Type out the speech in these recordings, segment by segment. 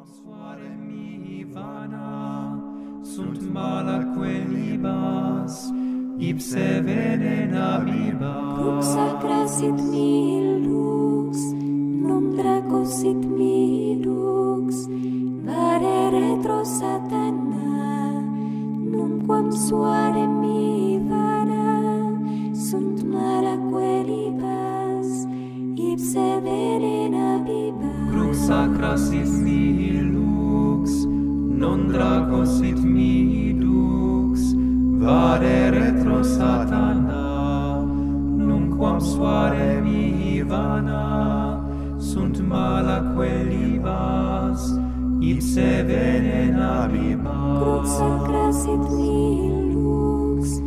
Suare mihi vana, sunt malaque libas, ipse venena viva. Crux sacra sit mihi lux, non draco sit mihi lux, vare retro satana, numquam suare mihi vana, sunt malaque libas, ipse venena viva. Crux sacra sit mihi lux, non draco sit mihi lux, vade retro satana, numquam suare mihi vana, sunt malaque libas, ipse venena viva. Crux sacra sit mihi lux,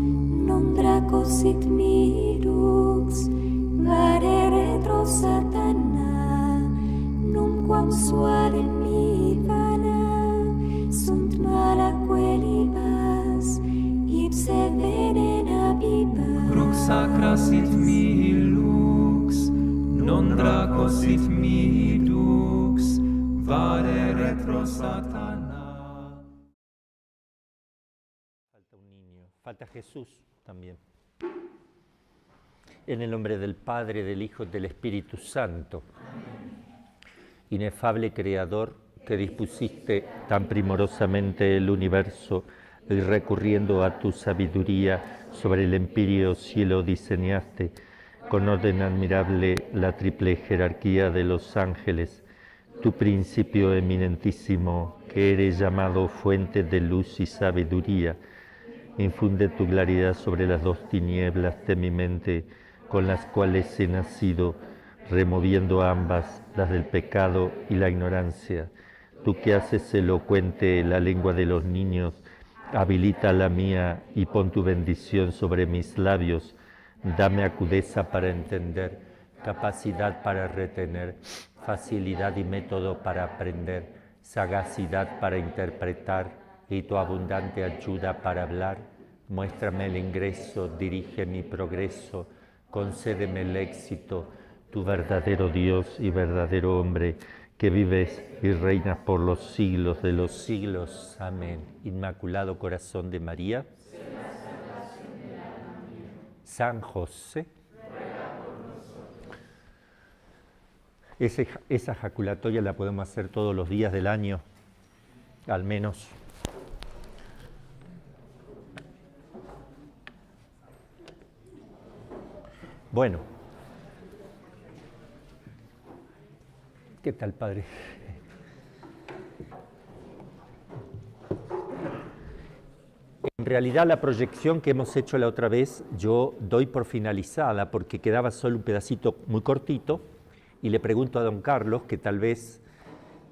non draco sit mihi lux, vade retro satana, numquam suade mihi vana, sunt malaque libas, ipse venena viva. Crux sacra sit mihi lux, non draco sit mihi lux, vade retro satana. Falta un niño, falta Jesús también. En el nombre del Padre, del Hijo y del Espíritu Santo. Inefable Creador, que dispusiste tan primorosamente el universo y recurriendo a tu sabiduría sobre el empíreo cielo diseñaste con orden admirable la triple jerarquía de los ángeles, tu principio eminentísimo, que eres llamado fuente de luz y sabiduría, infunde tu claridad sobre las dos tinieblas de mi mente, con las cuales he nacido, removiendo ambas, las del pecado y la ignorancia. Tú que haces elocuente la lengua de los niños, habilita la mía y pon tu bendición sobre mis labios. Dame agudeza para entender, capacidad para retener, facilidad y método para aprender, sagacidad para interpretar y tu abundante ayuda para hablar. Muéstrame el ingreso, dirige mi progreso, concédeme el éxito, tu verdadero Dios y verdadero hombre, que vives y reinas por los siglos de los siglos. Amén. Inmaculado Corazón de María, San José, esa ejaculatoria la podemos hacer todos los días del año, al menos. Bueno, ¿qué tal, Padre? En realidad la proyección que hemos hecho la otra vez yo doy por finalizada porque quedaba solo un pedacito muy cortito y le pregunto a don Carlos que tal vez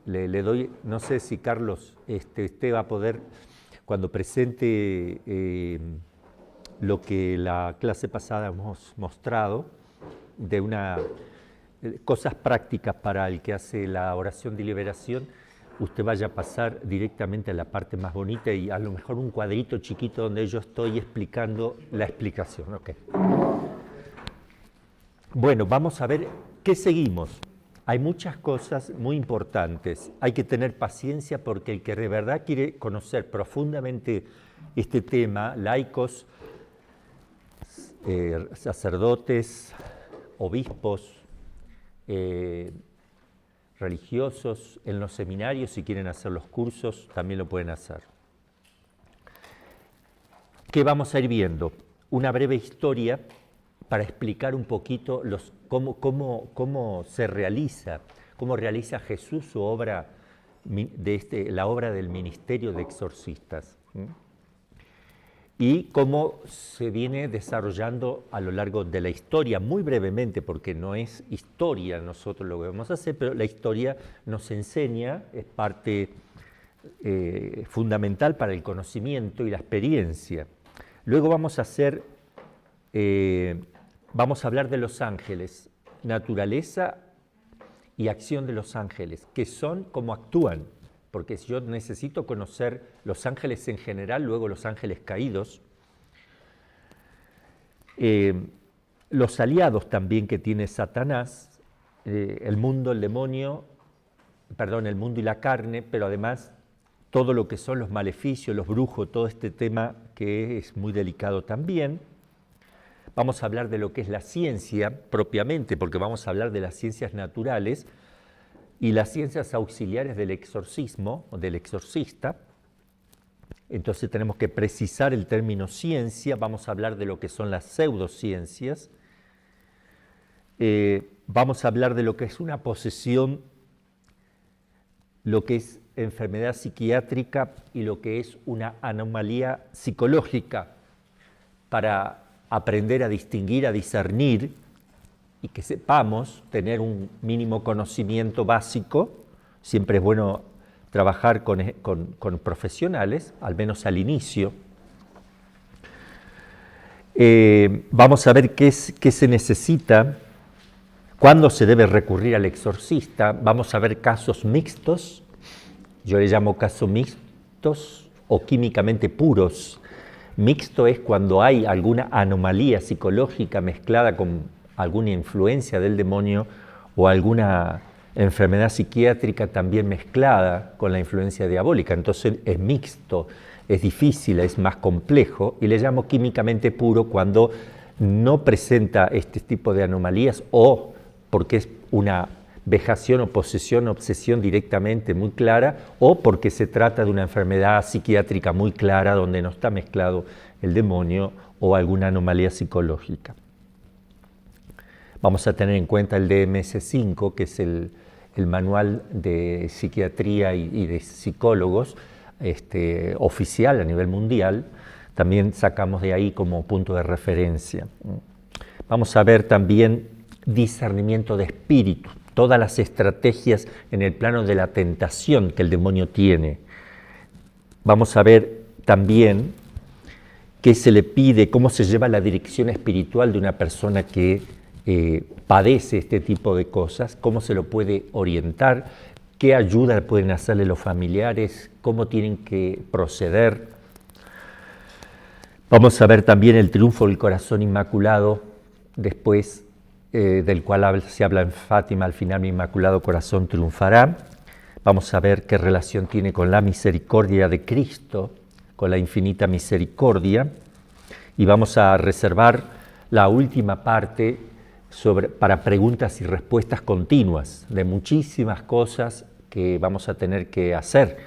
le doy, no sé si Carlos va a poder, cuando presente lo que la clase pasada hemos mostrado, de cosas prácticas para el que hace la oración de liberación, usted vaya a pasar directamente a la parte más bonita y a lo mejor un cuadrito chiquito donde yo estoy explicando la explicación. Okay. Bueno, vamos a ver qué seguimos. Hay muchas cosas muy importantes. Hay que tener paciencia porque el que de verdad quiere conocer profundamente este tema, laicos, sacerdotes, obispos, religiosos, en los seminarios, si quieren hacer los cursos, también lo pueden hacer. ¿Qué vamos a ir viendo? Una breve historia para explicar un poquito cómo se realiza, cómo realiza Jesús su obra, la obra del ministerio de exorcistas. Y cómo se viene desarrollando a lo largo de la historia, muy brevemente, porque no es historia nosotros lo que vamos a hacer, pero la historia nos enseña, es parte fundamental para el conocimiento y la experiencia. Luego vamos a hablar de los ángeles, naturaleza y acción de los ángeles, que son cómo actúan. Porque si yo necesito conocer los ángeles en general, luego los ángeles caídos, los aliados también que tiene Satanás, el mundo, el demonio, el mundo y la carne, pero además todo lo que son los maleficios, los brujos, todo este tema que es muy delicado también. Vamos a hablar de lo que es la ciencia propiamente, porque vamos a hablar de las ciencias naturales y las ciencias auxiliares del exorcismo o del exorcista. Entonces tenemos que precisar el término ciencia, vamos a hablar de lo que son las pseudociencias, vamos a hablar de lo que es una posesión, lo que es enfermedad psiquiátrica y lo que es una anomalía psicológica, para aprender a distinguir, a discernir y que sepamos tener un mínimo conocimiento básico. Siempre es bueno trabajar con profesionales, al menos al inicio. Vamos a ver qué se necesita, cuándo se debe recurrir al exorcista. Vamos a ver casos mixtos, yo le llamo casos mixtos o químicamente puros. Mixto es cuando hay alguna anomalía psicológica mezclada con alguna influencia del demonio o alguna enfermedad psiquiátrica también mezclada con la influencia diabólica. Entonces es mixto, es difícil, es más complejo, y le llamo químicamente puro cuando no presenta este tipo de anomalías o porque es una vejación o posesión, obsesión directamente muy clara, o porque se trata de una enfermedad psiquiátrica muy clara donde no está mezclado el demonio o alguna anomalía psicológica. Vamos a tener en cuenta el DMS-5, que es el manual de psiquiatría y de psicólogos oficial a nivel mundial. También sacamos de ahí como punto de referencia. Vamos a ver también discernimiento de espíritu, todas las estrategias en el plano de la tentación que el demonio tiene. Vamos a ver también qué se le pide, cómo se lleva la dirección espiritual de una persona que padece este tipo de cosas, cómo se lo puede orientar, qué ayuda pueden hacerle los familiares, cómo tienen que proceder. Vamos a ver también el triunfo del corazón inmaculado, después del cual se habla en Fátima, al final mi inmaculado corazón triunfará. Vamos a ver qué relación tiene con la misericordia de Cristo, con la infinita misericordia, y vamos a reservar la última parte para preguntas y respuestas continuas de muchísimas cosas que vamos a tener que hacer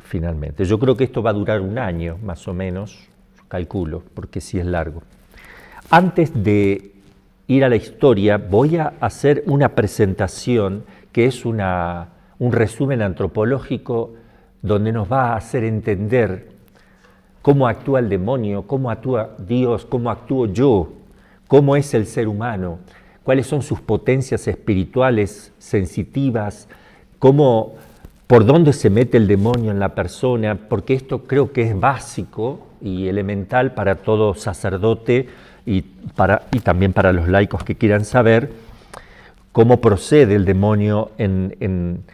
finalmente. Yo creo que esto va a durar un año, más o menos, calculo, porque sí es largo. Antes de ir a la historia, voy a hacer una presentación que es un resumen antropológico donde nos va a hacer entender cómo actúa el demonio, cómo actúa Dios, cómo actúo yo, cómo es el ser humano, cuáles son sus potencias espirituales, sensitivas, por dónde se mete el demonio en la persona, porque esto creo que es básico y elemental para todo sacerdote y también para los laicos que quieran saber cómo procede el demonio en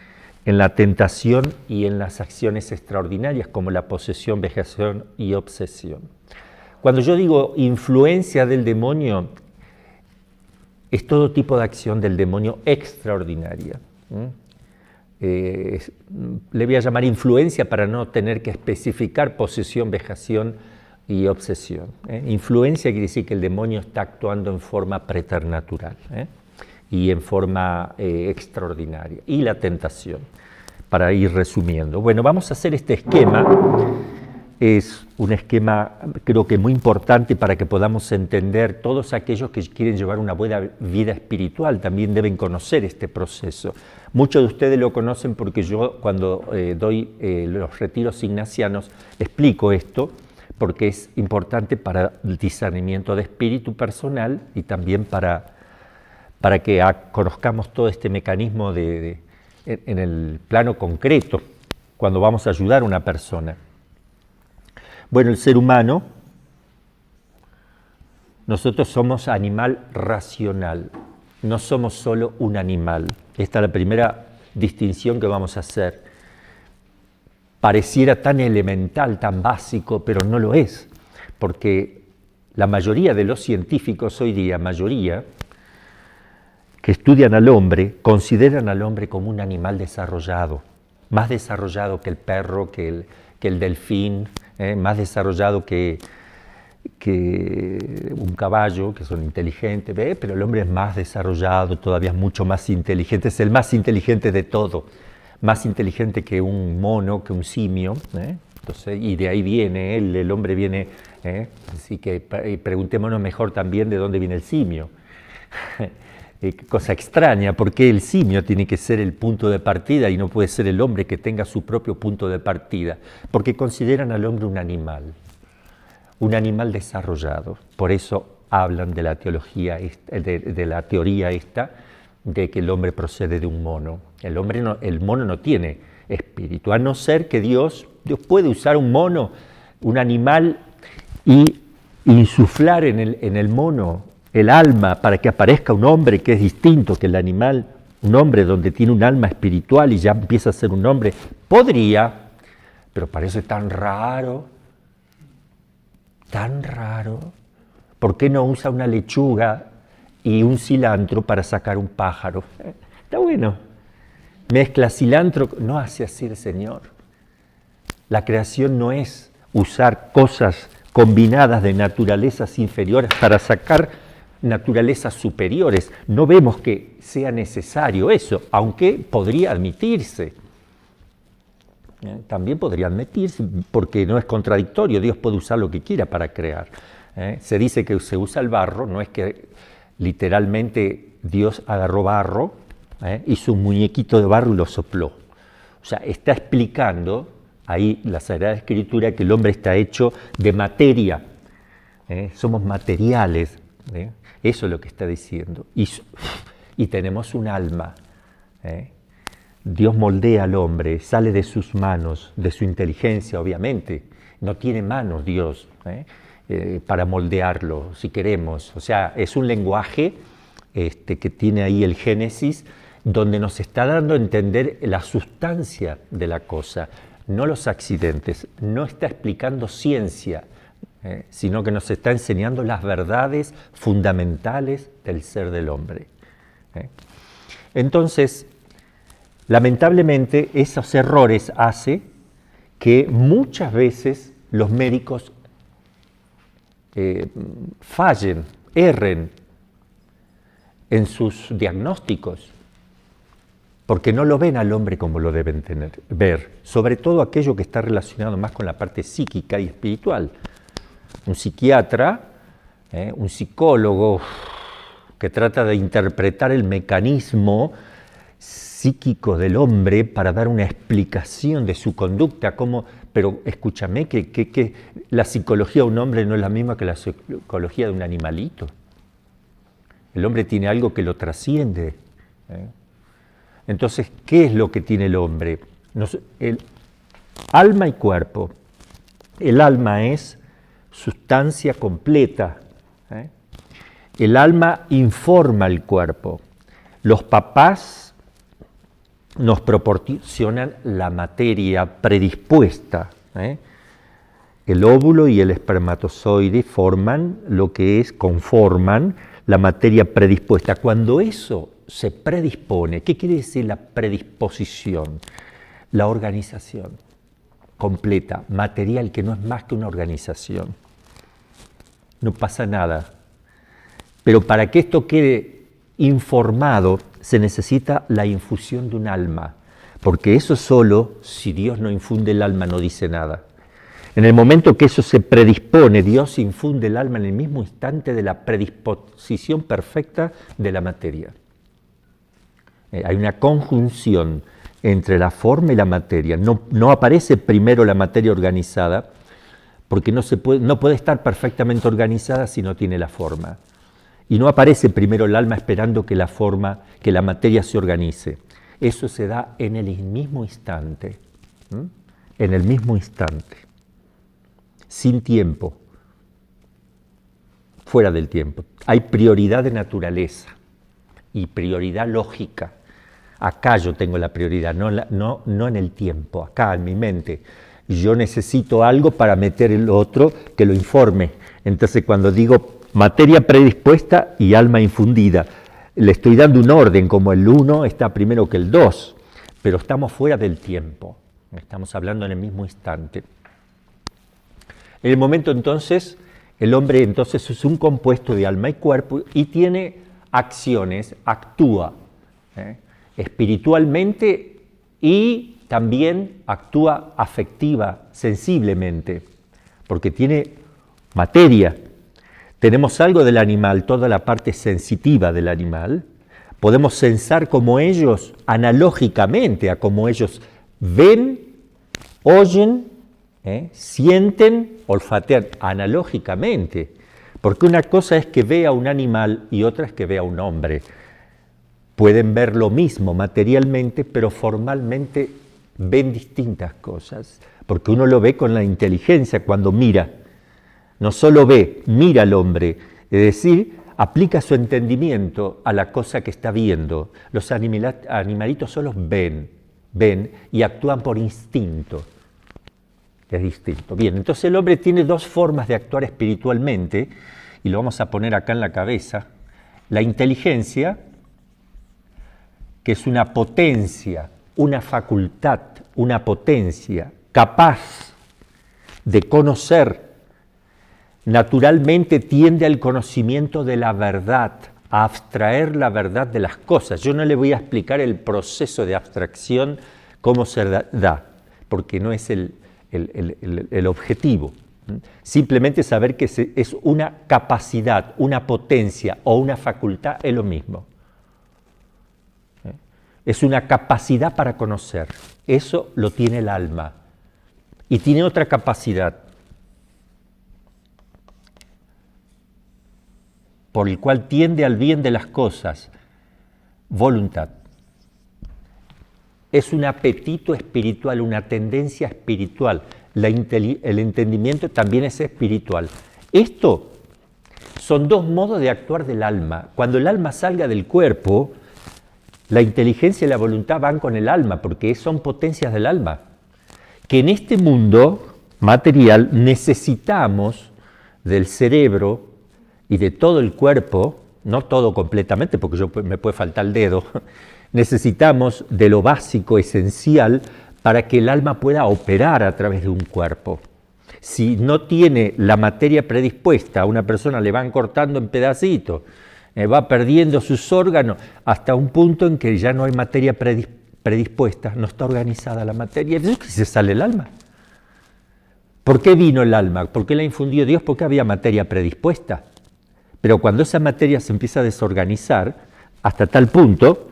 la tentación y en las acciones extraordinarias como la posesión, vejación y obsesión. Cuando yo digo influencia del demonio, es todo tipo de acción del demonio extraordinaria. Le voy a llamar influencia para no tener que especificar posesión, vejación y obsesión. Influencia quiere decir que el demonio está actuando en forma preternatural y en forma extraordinaria. Y la tentación, para ir resumiendo. Bueno, vamos a hacer este esquema. Es un esquema, creo que muy importante para que podamos entender. Todos aquellos que quieren llevar una buena vida espiritual también deben conocer este proceso. Muchos de ustedes lo conocen porque yo cuando doy los retiros ignacianos explico esto, porque es importante para el discernimiento de espíritu personal y también para que conozcamos todo este mecanismo en el plano concreto, cuando vamos a ayudar a una persona. Bueno, el ser humano, nosotros somos animal racional, no somos solo un animal. Esta es la primera distinción que vamos a hacer. Pareciera tan elemental, tan básico, pero no lo es, porque la mayoría de los científicos hoy día, que estudian al hombre consideran al hombre como un animal desarrollado, más desarrollado que el perro, que el delfín, más desarrollado que un caballo, que son inteligentes, pero el hombre es más desarrollado, todavía es mucho más inteligente, es el más inteligente de todo, más inteligente que un mono, que un simio, Entonces, y de ahí viene, el hombre viene, así que preguntémonos mejor también de dónde viene el simio. Cosa extraña, ¿por qué el simio tiene que ser el punto de partida y no puede ser el hombre que tenga su propio punto de partida? Porque consideran al hombre un animal desarrollado. Por eso hablan de la teología, de la teoría esta, de que el hombre procede de un mono. El mono no tiene espíritu, a no ser que Dios puede usar un mono, un animal, y insuflar en el mono el alma para que aparezca un hombre que es distinto que el animal, un hombre donde tiene un alma espiritual y ya empieza a ser un hombre. Podría, pero parece tan raro. ¿Por qué no usa una lechuga y un cilantro para sacar un pájaro? Está bueno. Mezcla cilantro, no hace así el Señor. La creación no es usar cosas combinadas de naturalezas inferiores para sacar naturalezas superiores. No vemos que sea necesario eso, aunque podría admitirse. También podría admitirse, porque no es contradictorio, Dios puede usar lo que quiera para crear. Se dice que se usa el barro, no es que literalmente Dios agarró barro, hizo un muñequito de barro y lo sopló. O sea, está explicando ahí la Sagrada Escritura que el hombre está hecho de materia, somos materiales, eso es lo que está diciendo. Y tenemos un alma. Dios moldea al hombre, sale de sus manos, de su inteligencia, obviamente. No tiene manos Dios para moldearlo, si queremos. O sea, es un lenguaje que tiene ahí el Génesis, donde nos está dando a entender la sustancia de la cosa, no los accidentes. No está explicando ciencia, sino que nos está enseñando las verdades fundamentales del ser del hombre. Entonces, lamentablemente, esos errores hacen que muchas veces los médicos fallen, erren en sus diagnósticos, porque no lo ven al hombre como lo deben ver, sobre todo aquello que está relacionado más con la parte psíquica y espiritual. Un psiquiatra, un psicólogo que trata de interpretar el mecanismo psíquico del hombre para dar una explicación de su conducta, pero escúchame que la psicología de un hombre no es la misma que la psicología de un animalito. El hombre tiene algo que lo trasciende. Entonces, ¿qué es lo que tiene el hombre? El alma y cuerpo. El alma es sustancia completa. El alma informa al cuerpo. Los papás nos proporcionan la materia predispuesta. El óvulo y el espermatozoide conforman la materia predispuesta. Cuando eso se predispone, ¿qué quiere decir la predisposición? La organización completa, material, que no es más que una organización. No pasa nada. Pero para que esto quede informado, se necesita la infusión de un alma, porque eso solo, si Dios no infunde el alma, no dice nada. En el momento que eso se predispone, Dios infunde el alma en el mismo instante de la predisposición perfecta de la materia. Hay una conjunción entre la forma y la materia. No aparece primero la materia organizada, porque no puede estar perfectamente organizada si no tiene la forma. Y no aparece primero el alma esperando que la materia se organice. Eso se da en el mismo instante. En el mismo instante. Sin tiempo. Fuera del tiempo. Hay prioridad de naturaleza y prioridad lógica. Acá yo tengo la prioridad, no en el tiempo, acá en mi mente. Yo necesito algo para meter el otro que lo informe. Entonces cuando digo materia predispuesta y alma infundida, le estoy dando un orden, como el 1 está primero que el 2, pero estamos fuera del tiempo, estamos hablando en el mismo instante. En el momento entonces, el hombre entonces es un compuesto de alma y cuerpo y tiene acciones, actúa espiritualmente y también actúa afectiva, sensiblemente, porque tiene materia. Tenemos algo del animal, toda la parte sensitiva del animal. Podemos sensar como ellos, analógicamente, a como ellos ven, oyen, sienten, olfatean, analógicamente. Porque una cosa es que vea un animal y otra es que vea un hombre. Pueden ver lo mismo materialmente, pero formalmente ven distintas cosas. Porque uno lo ve con la inteligencia cuando mira. No solo ve, mira al hombre, es decir, aplica su entendimiento a la cosa que está viendo. Los animalitos solo ven y actúan por instinto. Es distinto. Bien, entonces el hombre tiene dos formas de actuar espiritualmente, y lo vamos a poner acá en la cabeza. La inteligencia, que es una potencia, una facultad, una potencia capaz de conocer, naturalmente tiende al conocimiento de la verdad, a abstraer la verdad de las cosas. Yo no le voy a explicar el proceso de abstracción, cómo se da, porque no es el objetivo. Simplemente saber que es una capacidad, una potencia o una facultad, es lo mismo. Es una capacidad para conocer. Eso lo tiene el alma. Y tiene otra capacidad, por el cual tiende al bien de las cosas, voluntad. Es un apetito espiritual, una tendencia espiritual. El entendimiento también es espiritual. Esto son dos modos de actuar del alma. Cuando el alma salga del cuerpo, la inteligencia y la voluntad van con el alma, porque son potencias del alma. Que en este mundo material necesitamos del cerebro y de todo el cuerpo, no todo completamente, porque me puede faltar el dedo, necesitamos de lo básico, esencial, para que el alma pueda operar a través de un cuerpo. Si no tiene la materia predispuesta, a una persona le van cortando en pedacitos, va perdiendo sus órganos, hasta un punto en que ya no hay materia predispuesta, no está organizada la materia, entonces se sale el alma. ¿Por qué vino el alma? ¿Por qué la infundió Dios? Porque había materia predispuesta. Pero cuando esa materia se empieza a desorganizar, hasta tal punto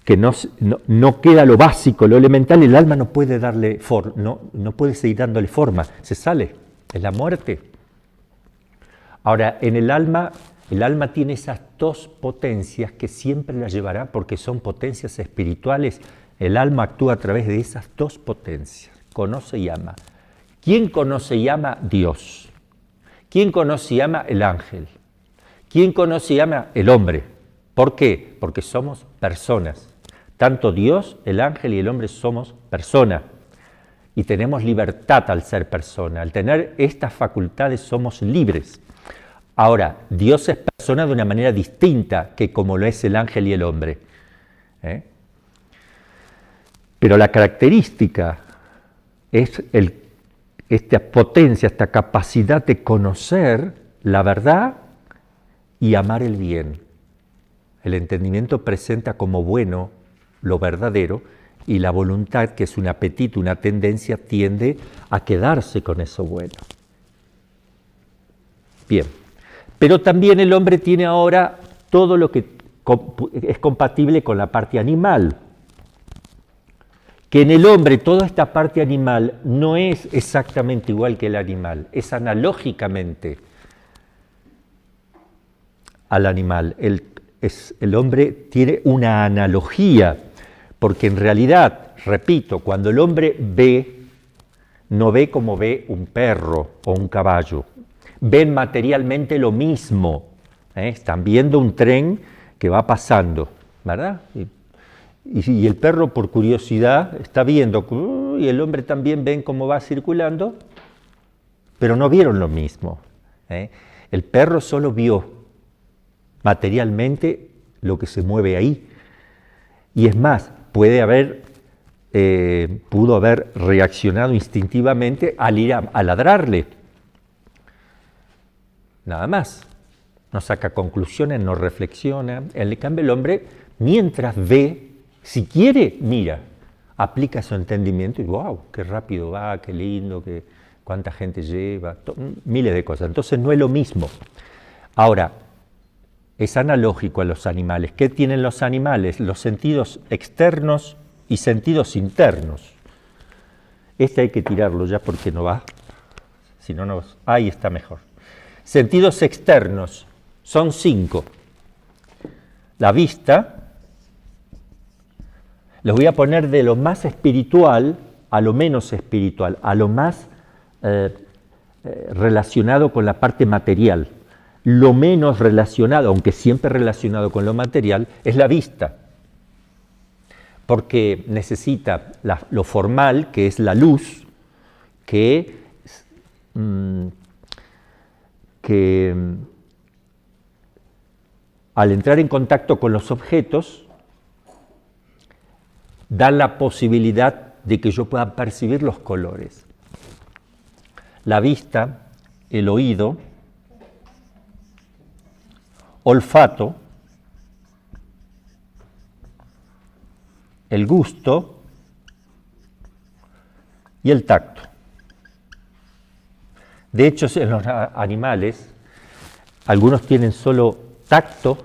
que no queda lo básico, lo elemental, el alma no puede darle no puede seguir dándole forma, se sale, es la muerte. Ahora, en el alma tiene esas dos potencias que siempre la llevará, porque son potencias espirituales. El alma actúa a través de esas dos potencias, conoce y ama. ¿Quién conoce y ama? Dios. ¿Quién conoce y ama? El ángel. ¿Quién conoce y ama? El hombre. ¿Por qué? Porque somos personas. Tanto Dios, el ángel y el hombre somos personas. Y tenemos libertad al ser persona. Al tener estas facultades somos libres. Ahora, Dios es persona de una manera distinta que como lo es el ángel y el hombre. Pero la característica es esta potencia, esta capacidad de conocer la verdad y amar el bien. El entendimiento presenta como bueno lo verdadero y la voluntad, que es un apetito, una tendencia, tiende a quedarse con eso bueno. Bien, pero también el hombre tiene ahora todo lo que es compatible con la parte animal. Que en el hombre toda esta parte animal no es exactamente igual que el animal, es analógicamente al animal. El hombre tiene una analogía, porque en realidad, repito, cuando el hombre ve, no ve como ve un perro o un caballo. Ven materialmente lo mismo. Están viendo un tren que va pasando, ¿verdad? Y el perro, por curiosidad, está viendo, y el hombre también ven cómo va circulando, pero no vieron lo mismo. El perro solo vio materialmente lo que se mueve ahí. Y es más, pudo haber reaccionado instintivamente al ir a ladrarle. Nada más. No saca conclusiones, no reflexiona. En cambio, el hombre, mientras ve, si quiere, mira, aplica su entendimiento y wow, qué rápido va, qué lindo, cuánta gente lleva, miles de cosas. Entonces no es lo mismo. Ahora, es analógico a los animales. ¿Qué tienen los animales? Los sentidos externos y sentidos internos. Este hay que tirarlo ya porque no va. Si no, no. Ahí está mejor. Sentidos externos son 5. La vista, los voy a poner de lo más espiritual a lo menos espiritual, a lo más relacionado con la parte material. Lo menos relacionado, aunque siempre relacionado con lo material, es la vista, porque necesita lo formal, que es la luz, que al entrar en contacto con los objetos, da la posibilidad de que yo pueda percibir los colores. La vista, el oído, olfato, el gusto y el tacto. De hecho, en los animales, algunos tienen solo tacto,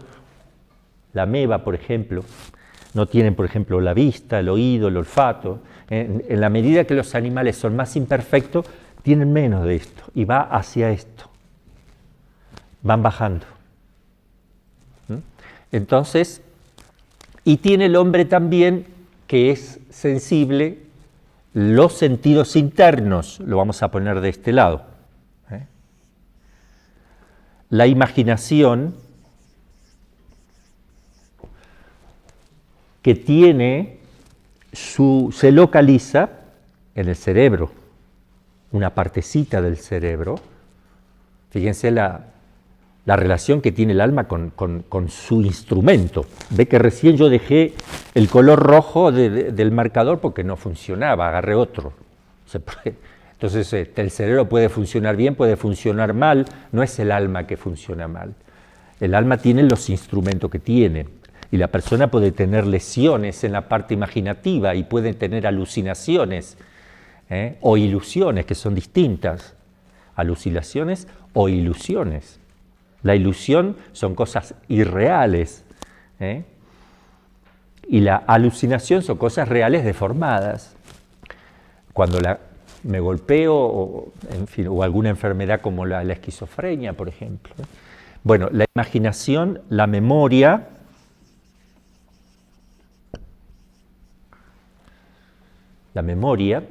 la ameba, por ejemplo, no tienen, por ejemplo, la vista, el oído, el olfato. En la medida que los animales son más imperfectos, tienen menos de esto y va hacia esto. Van bajando. Entonces, y tiene el hombre también que es sensible, los sentidos internos, lo vamos a poner de este lado. La imaginación, que tiene se localiza en el cerebro, una partecita del cerebro. Fíjense la relación que tiene el alma con su instrumento. Ve que recién yo dejé el color rojo del marcador porque no funcionaba, agarré otro. Entonces el cerebro puede funcionar bien, puede funcionar mal, no es el alma que funciona mal. El alma tiene los instrumentos que tiene. Y la persona puede tener lesiones en la parte imaginativa y puede tener alucinaciones o ilusiones, que son distintas. Alucinaciones o ilusiones. La ilusión son cosas irreales. Y la alucinación son cosas reales deformadas. Cuando me golpeo o alguna enfermedad como la esquizofrenia, por ejemplo. Bueno, la imaginación, la memoria. La memoria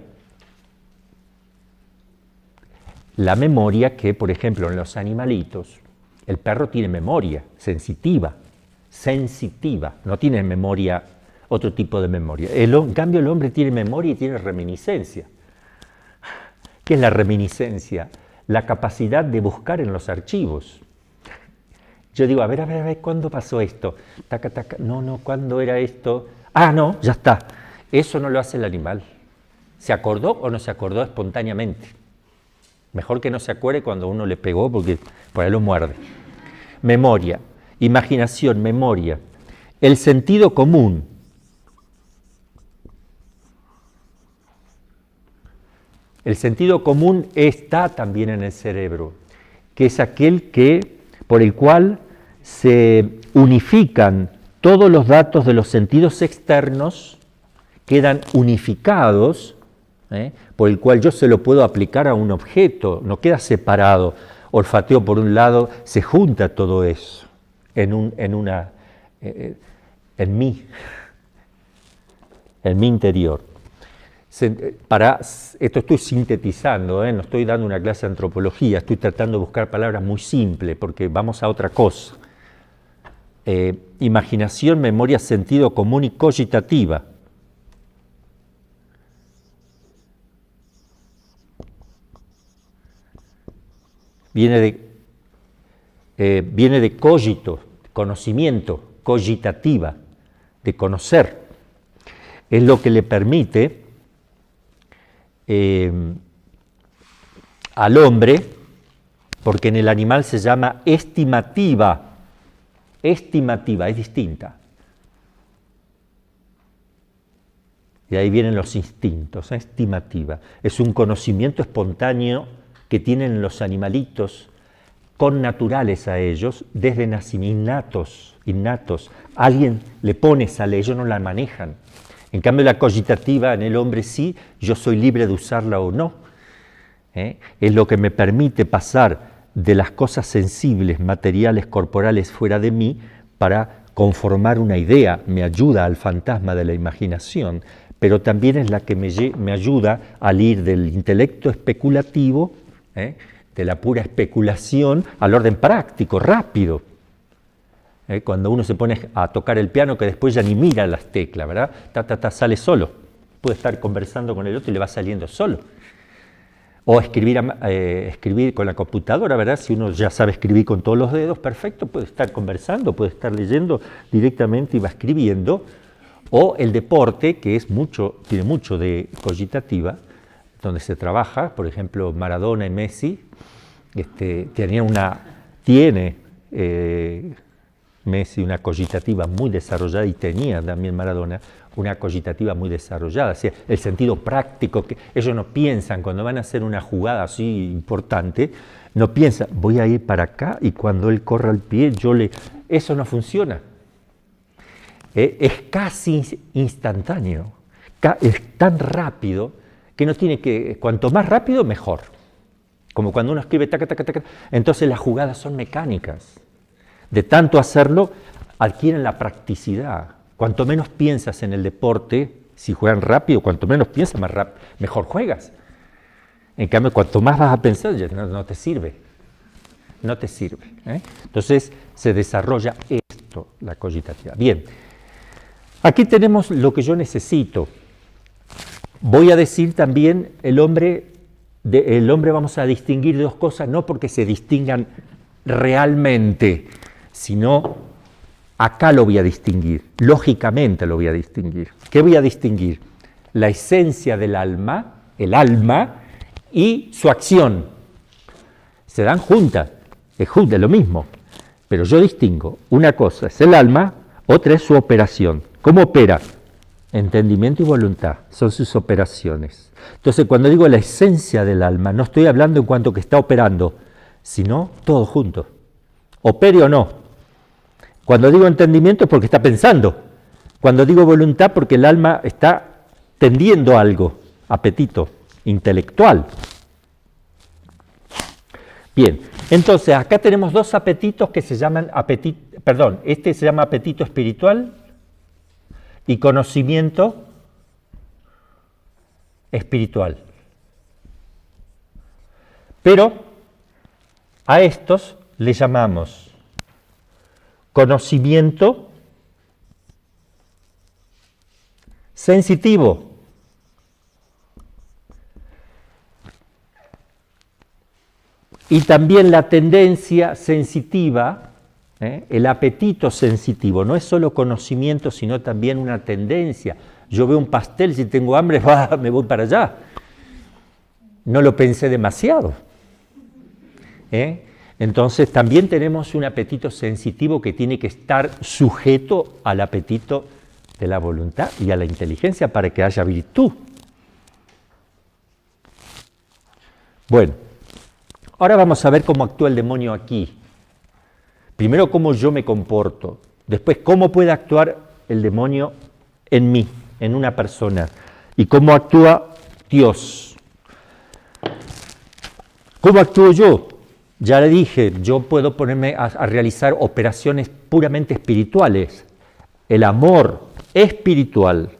que, por ejemplo, en los animalitos, el perro tiene memoria sensitiva, no tiene memoria, otro tipo de memoria. En cambio, el hombre tiene memoria y tiene reminiscencia. ¿Qué es la reminiscencia? La capacidad de buscar en los archivos. Yo digo, a ver, ¿cuándo pasó esto? Taca, no, ¿cuándo era esto? Ah, no, ya está. Eso no lo hace el animal. ¿Se acordó o no se acordó espontáneamente? Mejor que no se acuerde cuando uno le pegó porque por ahí lo muerde. Memoria, imaginación, memoria. El sentido común. El sentido común está también en el cerebro, que es aquel por el cual se unifican todos los datos de los sentidos externos, quedan unificados, por el cual yo se lo puedo aplicar a un objeto, no queda separado. Olfateo por un lado, se junta todo eso en mí interior. Esto estoy sintetizando, no estoy dando una clase de antropología, estoy tratando de buscar palabras muy simples porque vamos a otra cosa. Imaginación, memoria, sentido común y cogitativa. Viene de cogito, conocimiento, cogitativa, de conocer. Es lo que le permite al hombre, porque en el animal se llama estimativa, es distinta. Y ahí vienen los instintos, estimativa. Es un conocimiento espontáneo que tienen los animalitos, connaturales a ellos, desde nacimiento, innatos. Alguien le pone esa ley, ellos no la manejan. En cambio, la cogitativa en el hombre sí, yo soy libre de usarla o no. Es lo que me permite pasar de las cosas sensibles, materiales, corporales fuera de mí para conformar una idea, me ayuda al fantasma de la imaginación, pero también es la que me ayuda al ir del intelecto especulativo, de la pura especulación, al orden práctico, rápido. Cuando uno se pone a tocar el piano, que después ya ni mira las teclas, ¿verdad? Sale solo. Puede estar conversando con el otro y le va saliendo solo. O escribir con la computadora, ¿verdad? Si uno ya sabe escribir con todos los dedos, perfecto, puede estar conversando, puede estar leyendo directamente y va escribiendo. O el deporte, que tiene mucho de cogitativa, donde se trabaja, por ejemplo, Maradona y Messi, tiene Messi una cogitativa muy desarrollada y tenía también Maradona una cogitativa muy desarrollada, o sea, el sentido práctico, que ellos no piensan, cuando van a hacer una jugada así importante, no piensan, voy a ir para acá y cuando él corra el pie, eso no funciona. Es casi instantáneo, es tan rápido que no tiene que, cuanto más rápido, mejor. Como cuando uno escribe taca, taca, taca, entonces las jugadas son mecánicas. De tanto hacerlo, adquieren la practicidad. Cuanto menos piensas en el deporte, si juegan rápido, cuanto menos piensas, mejor juegas. En cambio, cuanto más vas a pensar, ya no te sirve. No te sirve. Entonces, se desarrolla esto, la cogitativa. Bien, aquí tenemos lo que yo necesito. Voy a decir también, el hombre vamos a distinguir dos cosas, no porque se distingan realmente, sino acá lo voy a distinguir, lógicamente lo voy a distinguir. ¿Qué voy a distinguir? La esencia del alma, el alma, y su acción. Se dan juntas, es lo mismo, pero yo distingo. Una cosa es el alma, otra es su operación. ¿Cómo opera? Entendimiento y voluntad, son sus operaciones. Entonces, cuando digo la esencia del alma, no estoy hablando en cuanto que está operando, sino todo junto. Opere o no. Cuando digo entendimiento es porque está pensando. Cuando digo voluntad, porque el alma está tendiendo a algo, apetito intelectual. Bien, entonces acá tenemos dos apetitos que se llaman este se llama apetito espiritual y conocimiento espiritual. Pero a estos le llamamos conocimiento sensitivo. Y también la tendencia sensitiva, el apetito sensitivo, no es solo conocimiento, sino también una tendencia. Yo veo un pastel, si tengo hambre, me voy para allá. No lo pensé demasiado. Entonces también tenemos un apetito sensitivo que tiene que estar sujeto al apetito de la voluntad y a la inteligencia para que haya virtud. Bueno, ahora vamos a ver cómo actúa el demonio aquí. Primero, cómo yo me comporto. Después, cómo puede actuar el demonio en mí, en una persona. Y cómo actúa Dios. ¿Cómo actúo yo? Ya le dije, yo puedo ponerme a realizar operaciones puramente espirituales. El amor espiritual,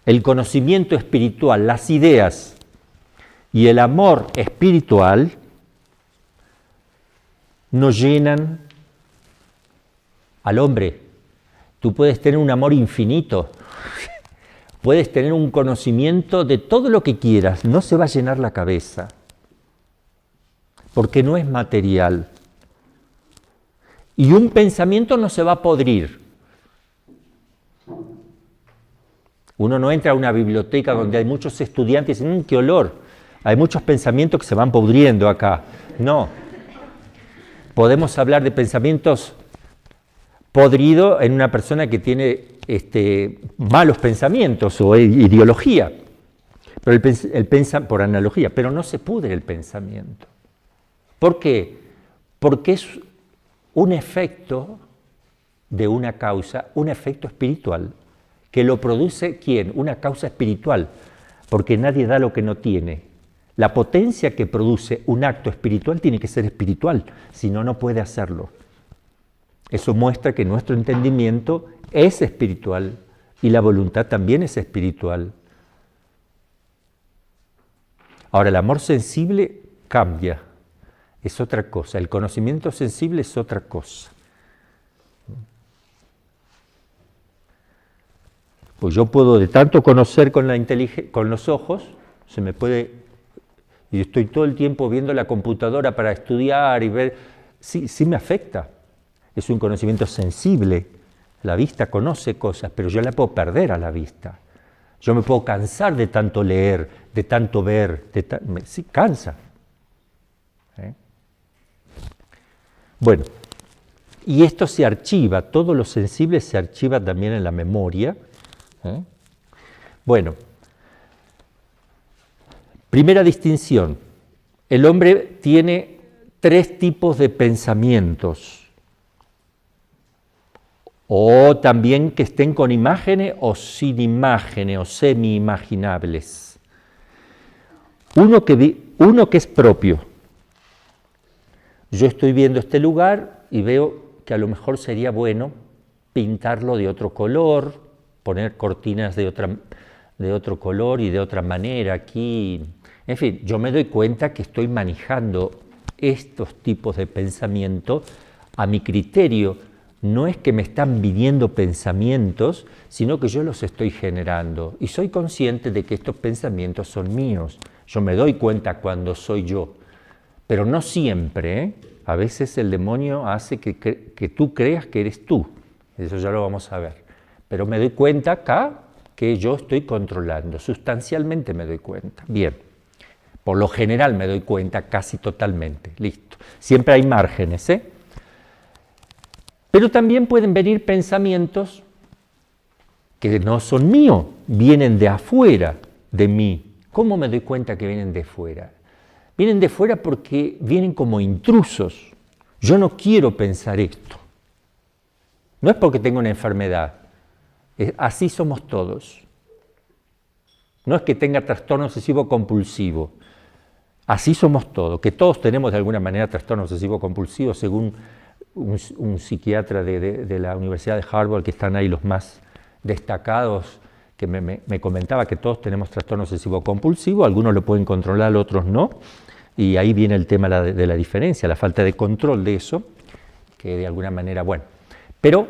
el conocimiento espiritual, las ideas y el amor espiritual nos llenan al hombre. Tú puedes tener un amor infinito, puedes tener un conocimiento de todo lo que quieras, no se va a llenar la cabeza, porque no es material. Y un pensamiento no se va a podrir, Uno no entra a una biblioteca donde hay muchos estudiantes y dicen, ¡qué olor! Hay muchos pensamientos que se van pudriendo acá. No. Podemos hablar de pensamientos podridos en una persona que tiene malos pensamientos o ideología. Pero por analogía, pero no se pudre el pensamiento. ¿Por qué? Porque es un efecto de una causa, un efecto espiritual, que lo produce ¿quién? Una causa espiritual, porque nadie da lo que no tiene. La potencia que produce un acto espiritual tiene que ser espiritual, si no, no puede hacerlo. Eso muestra que nuestro entendimiento es espiritual y la voluntad también es espiritual. Ahora, el amor sensible cambia, es otra cosa. El conocimiento sensible es otra cosa. Pues yo puedo de tanto conocer con los ojos, se me puede, y estoy todo el tiempo viendo la computadora para estudiar y ver, sí me afecta. Es un conocimiento sensible. La vista conoce cosas, pero yo la puedo perder a la vista. Yo me puedo cansar de tanto leer, de tanto ver, sí, cansa. Bueno, y esto se archiva, todo lo sensible se archiva también en la memoria. Bueno, primera distinción. El hombre tiene 3 tipos de pensamientos. O también que estén con imágenes o sin imágenes o semi-imaginables. Uno que es propio. Yo estoy viendo este lugar y veo que a lo mejor sería bueno pintarlo de otro color, poner cortinas de otro color y de otra manera aquí. En fin, yo me doy cuenta que estoy manejando estos tipos de pensamiento a mi criterio. No es que me están viniendo pensamientos, sino que yo los estoy generando. Y soy consciente de que estos pensamientos son míos. Yo me doy cuenta cuando soy yo. Pero no siempre, ¿eh? A veces el demonio hace que tú creas que eres tú. Eso ya lo vamos a ver. Pero me doy cuenta acá que yo estoy controlando. Sustancialmente me doy cuenta. Bien. Por lo general me doy cuenta casi totalmente. Listo. Siempre hay márgenes, ¿eh? Pero también pueden venir pensamientos que no son míos, vienen de afuera de mí. ¿Cómo me doy cuenta que vienen de fuera? Vienen de fuera porque vienen como intrusos. Yo no quiero pensar esto. No es porque tengo una enfermedad. Así somos todos. No es que tenga trastorno obsesivo compulsivo. Así somos todos. Que todos tenemos de alguna manera trastorno obsesivo compulsivo según un psiquiatra de la Universidad de Harvard, que están ahí los más destacados, que me comentaba que todos tenemos trastorno obsesivo compulsivo, algunos lo pueden controlar, otros no, y ahí viene el tema de la diferencia, la falta de control de eso, que de alguna manera, bueno, pero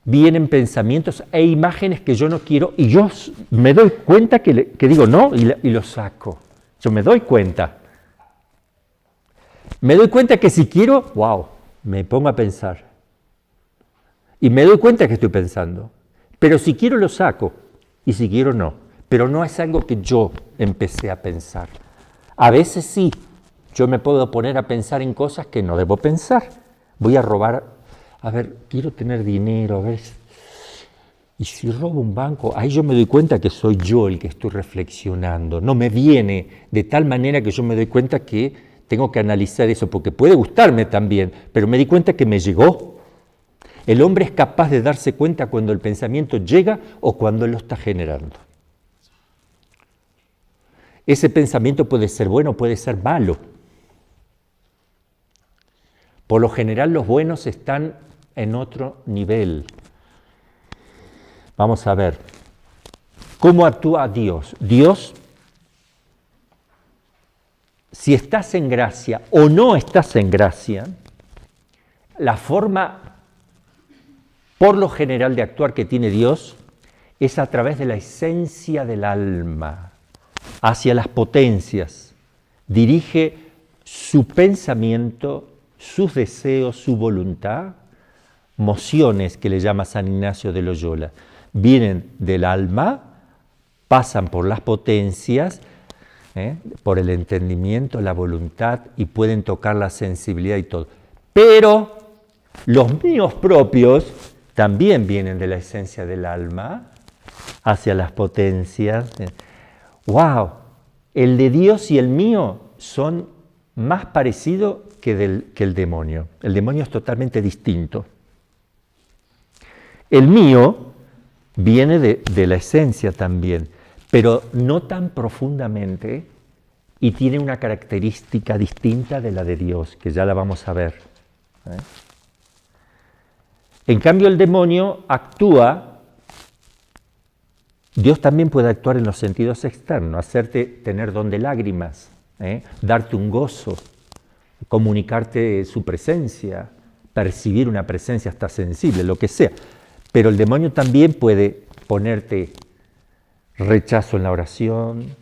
vienen pensamientos e imágenes que yo no quiero, y yo me doy cuenta que digo no, y lo saco, yo me doy cuenta que si quiero, wow, me pongo a pensar y me doy cuenta que estoy pensando, pero si quiero lo saco y si quiero no, pero no es algo que yo empecé a pensar. A veces sí, yo me puedo poner a pensar en cosas que no debo pensar. Voy a robar, a ver, quiero tener dinero, a ver, y si robo un banco, ahí yo me doy cuenta que soy yo el que estoy reflexionando, no me viene de tal manera que yo me doy cuenta que tengo que analizar eso, porque puede gustarme también, pero me di cuenta que me llegó. El hombre es capaz de darse cuenta cuando el pensamiento llega o cuando lo está generando. Ese pensamiento puede ser bueno, puede ser malo. Por lo general los buenos están en otro nivel. Vamos a ver. ¿Cómo actúa Dios? Dios, si estás en gracia o no estás en gracia, la forma por lo general de actuar que tiene Dios es a través de la esencia del alma, hacia las potencias. Dirige su pensamiento, sus deseos, su voluntad, mociones que le llama San Ignacio de Loyola, vienen del alma pasan por las potencias, por el entendimiento, la voluntad, y pueden tocar la sensibilidad y todo. Pero los míos propios también vienen de la esencia del alma hacia las potencias. ¡Wow! El de Dios y el mío son más parecidos que el demonio. El demonio es totalmente distinto. El mío viene de la esencia también, pero no tan profundamente, y tiene una característica distinta de la de Dios, que ya la vamos a ver. En cambio, el demonio actúa, Dios también puede actuar en los sentidos externos, hacerte tener don de lágrimas, darte un gozo, comunicarte su presencia, percibir una presencia hasta sensible, lo que sea. Pero el demonio también puede ponerte rechazo en la oración,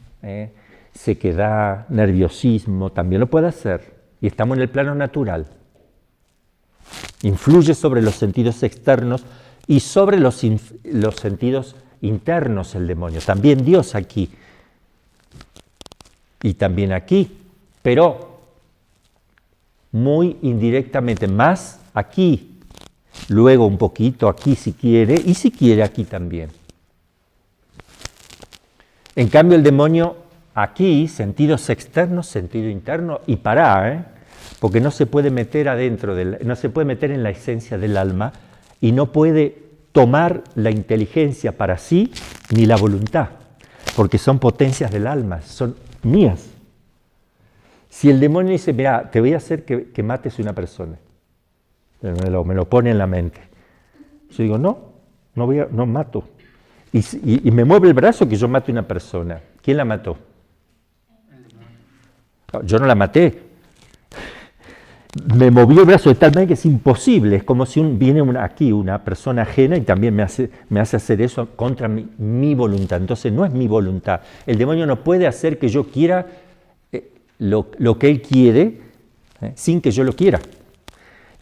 sequedad, nerviosismo, también lo puede hacer. Y estamos en el plano natural. Influye sobre los sentidos externos y sobre los sentidos internos el demonio. También Dios aquí. Y también aquí. Pero muy indirectamente, más aquí. Luego un poquito aquí si quiere, y si quiere aquí también. En cambio el demonio aquí, sentidos externos, sentido interno, y porque no se puede meter adentro, no se puede meter en la esencia del alma, y no puede tomar la inteligencia para sí, ni la voluntad, porque son potencias del alma, son mías. Si el demonio dice, mira, te voy a hacer que mates a una persona, me lo pone en la mente. Yo digo, no mato. Y me mueve el brazo que yo mate a una persona. ¿Quién la mató? Yo no la maté. Me movió el brazo de tal manera que es imposible. Es como si viene aquí una persona ajena y también me hace hacer eso contra mi voluntad. Entonces no es mi voluntad. El demonio no puede hacer que yo quiera lo que él quiere sin que yo lo quiera.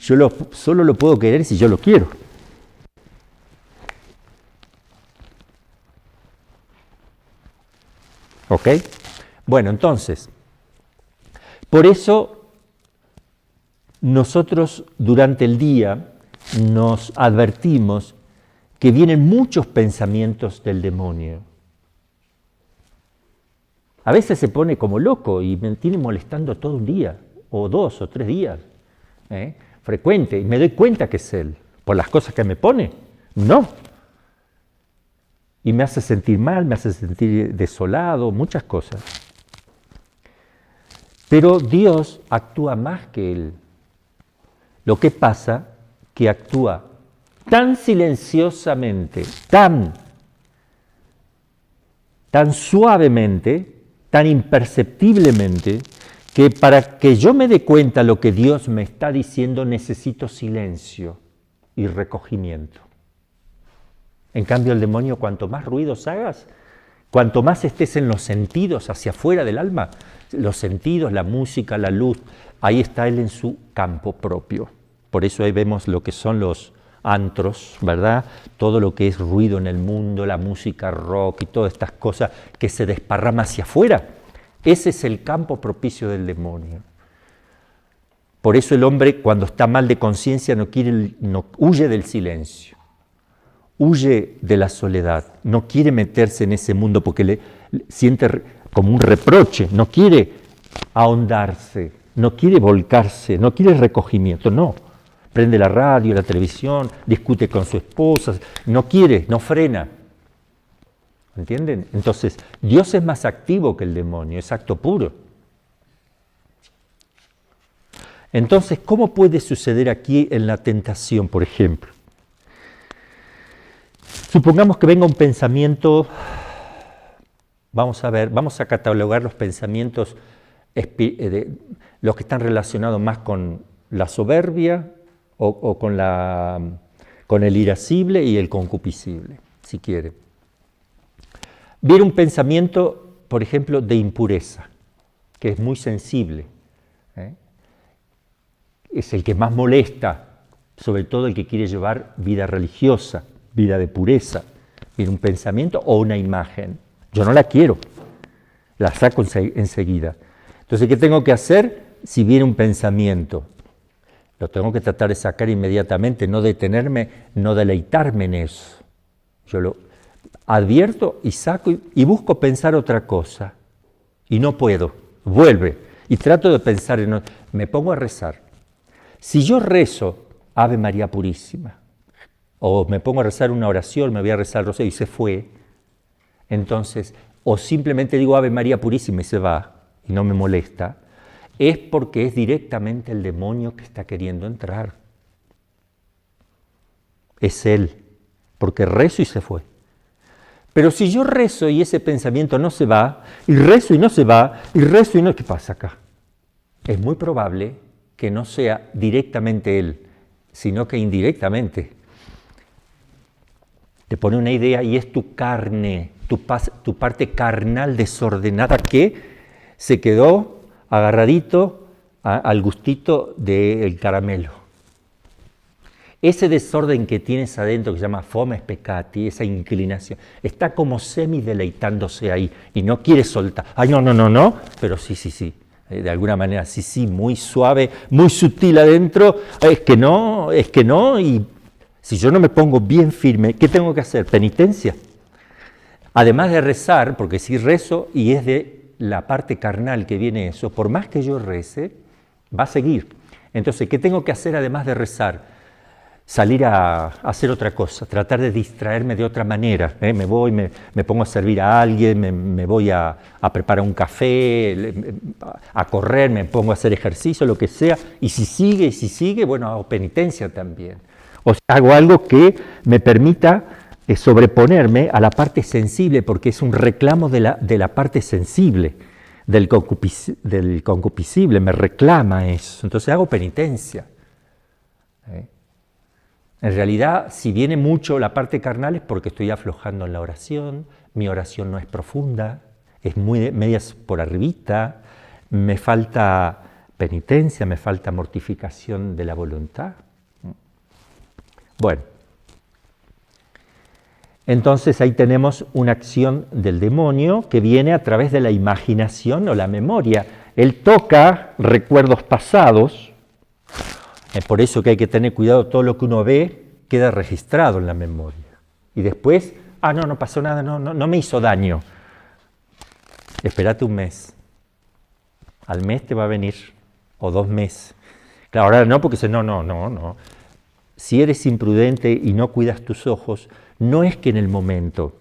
Yo solo lo puedo querer si yo lo quiero. ¿Ok? Bueno, entonces, por eso nosotros durante el día nos advertimos que vienen muchos pensamientos del demonio. A veces se pone como loco y me tiene molestando todo un día, o 2 o 3 días. Frecuente, y me doy cuenta que es él, por las cosas que me pone, no. Y me hace sentir mal, me hace sentir desolado, muchas cosas. Pero Dios actúa más que él. Lo que pasa que actúa tan silenciosamente, tan suavemente, tan imperceptiblemente, que para que yo me dé cuenta lo que Dios me está diciendo necesito silencio y recogimiento. En cambio el demonio, cuanto más ruidos hagas, cuanto más estés en los sentidos hacia afuera del alma, los sentidos, la música, la luz, ahí está él en su campo propio. Por eso ahí vemos lo que son los antros, ¿verdad? Todo lo que es ruido en el mundo, la música rock y todas estas cosas que se desparrama hacia afuera. Ese es el campo propicio del demonio. Por eso el hombre, cuando está mal de conciencia, huye del silencio, huye de la soledad, no quiere meterse en ese mundo porque le siente como un reproche, no quiere ahondarse, no quiere volcarse, no quiere recogimiento, no. Prende la radio, la televisión, discute con su esposa, no quiere, no frena. ¿Entienden? Entonces, Dios es más activo que el demonio, es acto puro. Entonces, ¿cómo puede suceder aquí en la tentación, por ejemplo? Supongamos que venga un pensamiento, vamos a catalogar los pensamientos, los que están relacionados más con la soberbia o con el irascible y el concupiscible, si quiere. Viene un pensamiento, por ejemplo, de impureza, que es muy sensible. Es el que más molesta, sobre todo el que quiere llevar vida religiosa, vida de pureza. Viene un pensamiento o una imagen. Yo no la quiero, la saco enseguida. Entonces, ¿qué tengo que hacer? Si viene un pensamiento, lo tengo que tratar de sacar inmediatamente, no detenerme, no deleitarme en eso. Yo lo advierto y saco y busco pensar otra cosa. Y no puedo, vuelve. Y trato de pensar en otra. Me pongo a rezar. Si yo rezo Ave María Purísima, o me pongo a rezar una oración, me voy a rezar el rosario y se fue, entonces, o simplemente digo Ave María Purísima y se va, y no me molesta, es porque es directamente el demonio que está queriendo entrar. Es él, porque rezo y se fue. Pero si yo rezo y ese pensamiento no se va, y rezo y no se va, y rezo y no... ¿Qué pasa acá? Es muy probable que no sea directamente él, sino que indirectamente. Te pone una idea y es tu carne, tu parte carnal desordenada que se quedó agarradito al gustito del caramelo. Ese desorden que tienes adentro, que se llama fomes peccati, esa inclinación, está como semi-deleitándose ahí y no quiere soltar. Ay, no, pero sí. De alguna manera, sí, muy suave, muy sutil adentro. Es que no, y si yo no me pongo bien firme, ¿qué tengo que hacer? Penitencia. Además de rezar, porque si rezo y es de la parte carnal que viene eso, por más que yo rece, va a seguir. Entonces, ¿qué tengo que hacer además de rezar? Salir a hacer otra cosa, tratar de distraerme de otra manera. Me voy, me pongo a servir a alguien, me voy a preparar un café, a correr, me pongo a hacer ejercicio, lo que sea. Y si sigue, bueno, hago penitencia también. O sea, hago algo que me permita sobreponerme a la parte sensible, porque es un reclamo de la parte sensible, del concupiscible, me reclama eso. Entonces hago penitencia. En realidad, si viene mucho la parte carnal es porque estoy aflojando en la oración, mi oración no es profunda, es muy medias por arribita, me falta penitencia, me falta mortificación de la voluntad. Bueno, entonces ahí tenemos una acción del demonio que viene a través de la imaginación o la memoria. Él toca recuerdos pasados. Es por eso que hay que tener cuidado, todo lo que uno ve queda registrado en la memoria. Y después, no pasó nada, no me hizo daño. Espérate un mes. Al mes te va a venir, o 2 meses. Claro, ahora no, porque dice, no. Si eres imprudente y no cuidas tus ojos, no es que en el momento,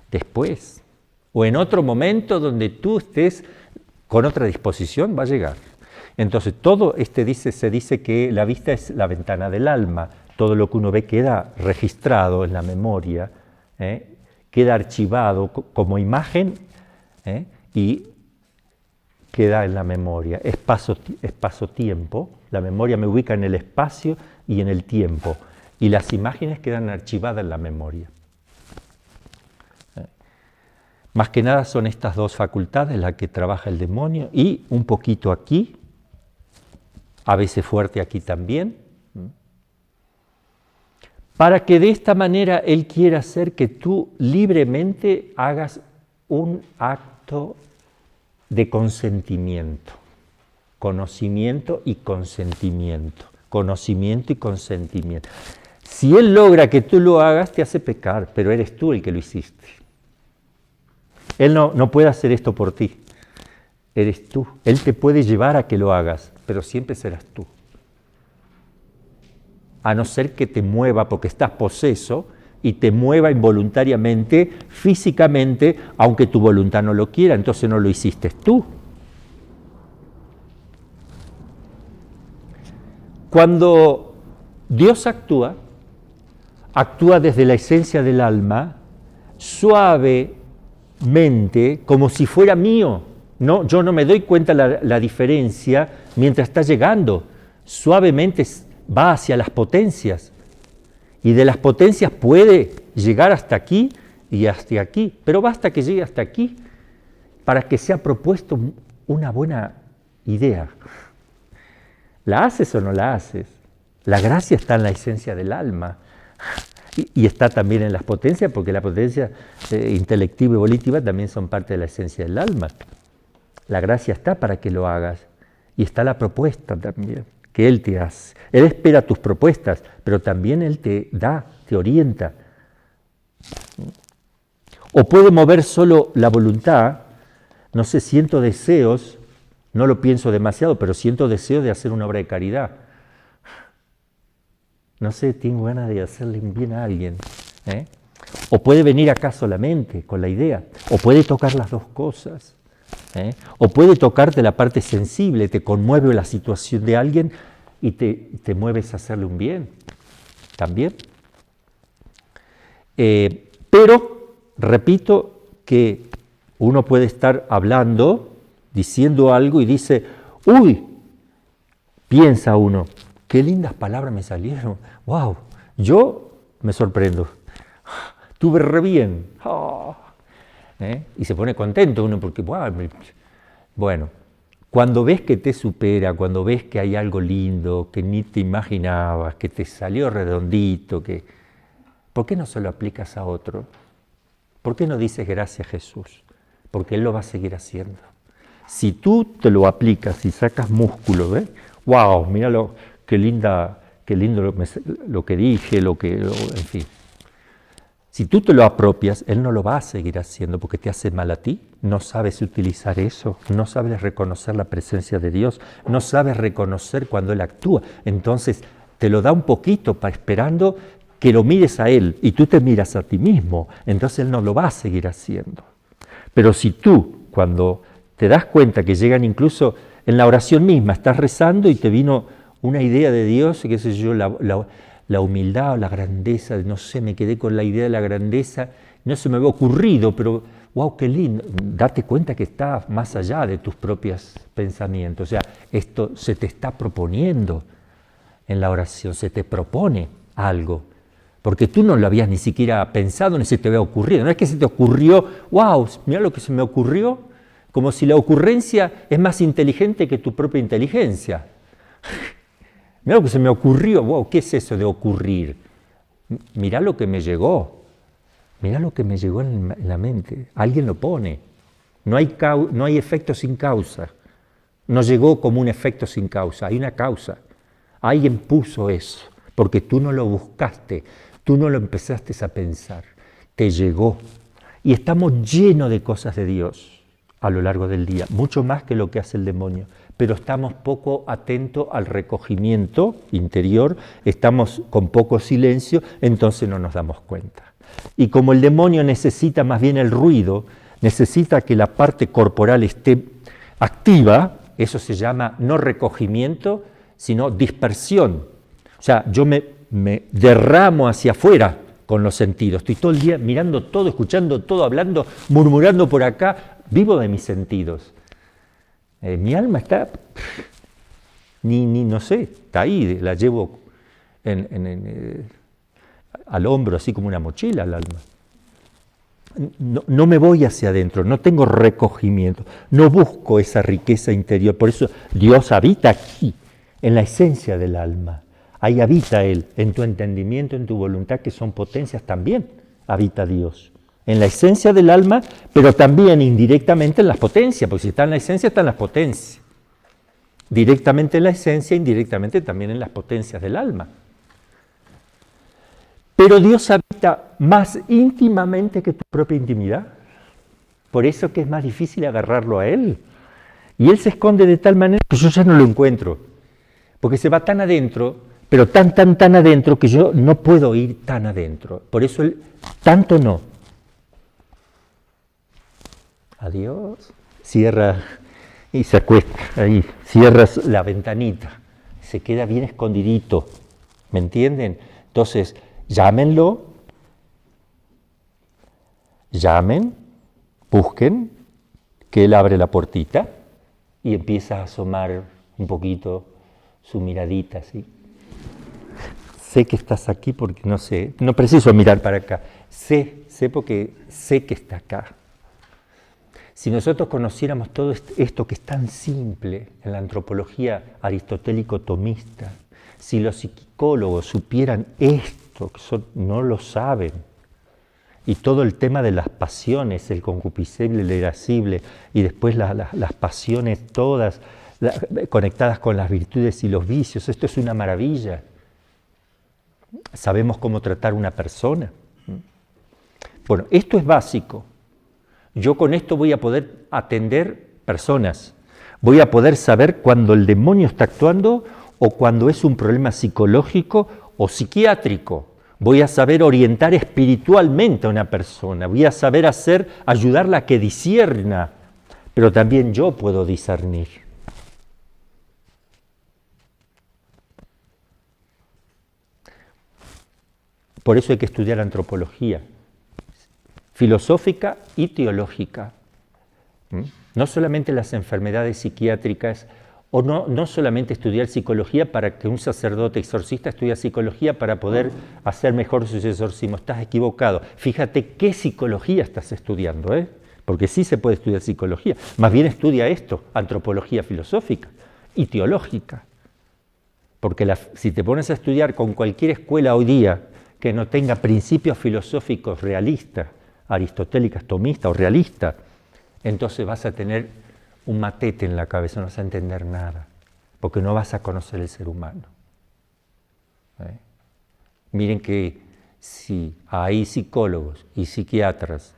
después, o en otro momento donde tú estés con otra disposición, va a llegar. Entonces, todo se dice que la vista es la ventana del alma. Todo lo que uno ve queda registrado en la memoria, queda archivado como imagen y queda en la memoria. Espacio-tiempo, la memoria me ubica en el espacio y en el tiempo. Y las imágenes quedan archivadas en la memoria. Más que nada son estas 2 facultades las que trabaja el demonio y un poquito aquí, a veces fuerte aquí también, para que de esta manera él quiera hacer que tú libremente hagas un acto de consentimiento, conocimiento y consentimiento, conocimiento y consentimiento. Si él logra que tú lo hagas, te hace pecar, pero eres tú el que lo hiciste. Él no puede hacer esto por ti, eres tú. Él te puede llevar a que lo hagas, pero siempre serás tú. A no ser que te mueva porque estás poseso y te mueva involuntariamente, físicamente, aunque tu voluntad no lo quiera, entonces no lo hiciste tú. Cuando Dios actúa desde la esencia del alma, suavemente, como si fuera mío. No, yo no me doy cuenta la diferencia mientras está llegando. Suavemente va hacia las potencias. Y de las potencias puede llegar hasta aquí y hasta aquí. Pero basta que llegue hasta aquí para que sea propuesto una buena idea. ¿La haces o no la haces? La gracia está en la esencia del alma. y está también en las potencias, porque la potencia intelectiva y volitiva también son parte de la esencia del alma. La gracia está para que lo hagas, y está la propuesta también, que Él te hace. Él espera tus propuestas, pero también Él te da, te orienta. O puede mover solo la voluntad, no sé, siento deseos, no lo pienso demasiado, pero siento deseos de hacer una obra de caridad. No sé, tengo ganas de hacerle bien a alguien. O puede venir acá solamente con la idea, o puede tocar las dos cosas. O puede tocarte la parte sensible, te conmueve la situación de alguien y te mueves a hacerle un bien. También. Pero, repito, que uno puede estar hablando, diciendo algo y dice, uy, piensa uno, qué lindas palabras me salieron, wow, yo me sorprendo, tuve re bien, y se pone contento uno porque, wow, bueno, cuando ves que te supera, cuando ves que hay algo lindo, que ni te imaginabas, que te salió redondito, ¿por qué no se lo aplicas a otro? ¿Por qué no dices gracias Jesús? Porque Él lo va a seguir haciendo. Si tú te lo aplicas y sacas músculo, ¿ves? ¡Wow! Mira qué lindo lo que dije, en fin. Si tú te lo apropias, Él no lo va a seguir haciendo porque te hace mal a ti. No sabes utilizar eso, no sabes reconocer la presencia de Dios, no sabes reconocer cuando Él actúa. Entonces te lo da un poquito esperando que lo mires a Él y tú te miras a ti mismo. Entonces Él no lo va a seguir haciendo. Pero si tú, cuando te das cuenta que llegan incluso en la oración misma, estás rezando y te vino una idea de Dios, qué sé yo, la humildad o la grandeza, no sé, me quedé con la idea de la grandeza, no se me había ocurrido, pero wow, qué lindo, date cuenta que está más allá de tus propios pensamientos, o sea, esto se te está proponiendo en la oración, se te propone algo. Porque tú no lo habías ni siquiera pensado, ni se te había ocurrido. No es que se te ocurrió, wow, mira lo que se me ocurrió, como si la ocurrencia es más inteligente que tu propia inteligencia. Mira lo que se me ocurrió, wow, ¿qué es eso de ocurrir? Mira lo que me llegó, mira lo que me llegó en la mente. Alguien lo pone. No hay efecto sin causa. No llegó como un efecto sin causa, hay una causa. Alguien puso eso, porque tú no lo buscaste. Tú no lo empezaste a pensar, te llegó. Y estamos llenos de cosas de Dios a lo largo del día, mucho más que lo que hace el demonio. Pero estamos poco atentos al recogimiento interior, estamos con poco silencio, entonces no nos damos cuenta. Y como el demonio necesita más bien el ruido, necesita que la parte corporal esté activa, eso se llama no recogimiento, sino dispersión. O sea, yo me derramo hacia afuera con los sentidos. Estoy todo el día mirando todo, escuchando todo, hablando, murmurando por acá. Vivo de mis sentidos. Mi alma está, no sé, está ahí, la llevo al hombro, así como una mochila al alma. No me voy hacia adentro, no tengo recogimiento, no busco esa riqueza interior. Por eso Dios habita aquí, en la esencia del alma. Ahí habita Él, en tu entendimiento, en tu voluntad, que son potencias también, habita Dios. En la esencia del alma, pero también indirectamente en las potencias, porque si está en la esencia, está en las potencias. Directamente en la esencia, indirectamente también en las potencias del alma. Pero Dios habita más íntimamente que tu propia intimidad. Por eso que es más difícil agarrarlo a Él. Y Él se esconde de tal manera que yo ya no lo encuentro. Porque se va tan adentro, pero tan adentro que yo no puedo ir tan adentro. Por eso Él tanto no. Adiós. Cierra y se acuesta ahí. Cierras la ventanita. Se queda bien escondidito. ¿Me entienden? Entonces, llámenlo. Llamen, busquen, que Él abre la puertita y empieza a asomar un poquito su miradita, ¿sí? Sé que estás aquí porque no sé, no preciso mirar para acá. Sé porque sé que está acá. Si nosotros conociéramos todo esto que es tan simple en la antropología aristotélico-tomista, si los psicólogos supieran esto esto, que no lo saben. Y todo el tema de las pasiones, el concupiscible, el irascible, y después las pasiones todas conectadas con las virtudes y los vicios, esto es una maravilla. Sabemos cómo tratar a una persona. Bueno, esto es básico. Yo con esto voy a poder atender personas. Voy a poder saber cuando el demonio está actuando o cuando es un problema psicológico o psiquiátrico. Voy a saber orientar espiritualmente a una persona. Voy a saber ayudarla a que discierna. Pero también yo puedo discernir. Por eso hay que estudiar antropología filosófica y teológica. No solamente las enfermedades psiquiátricas, o no solamente estudiar psicología para que un sacerdote exorcista estudie psicología para poder hacer mejor sus exorcismos. Estás equivocado. Fíjate qué psicología estás estudiando, porque sí se puede estudiar psicología. Más bien estudia esto, antropología filosófica y teológica. Porque si te pones a estudiar con cualquier escuela hoy día que no tenga principios filosóficos realistas, aristotélicas, tomistas o realistas, entonces vas a tener un matete en la cabeza, no vas a entender nada, porque no vas a conocer el ser humano. Miren que si hay psicólogos y psiquiatras,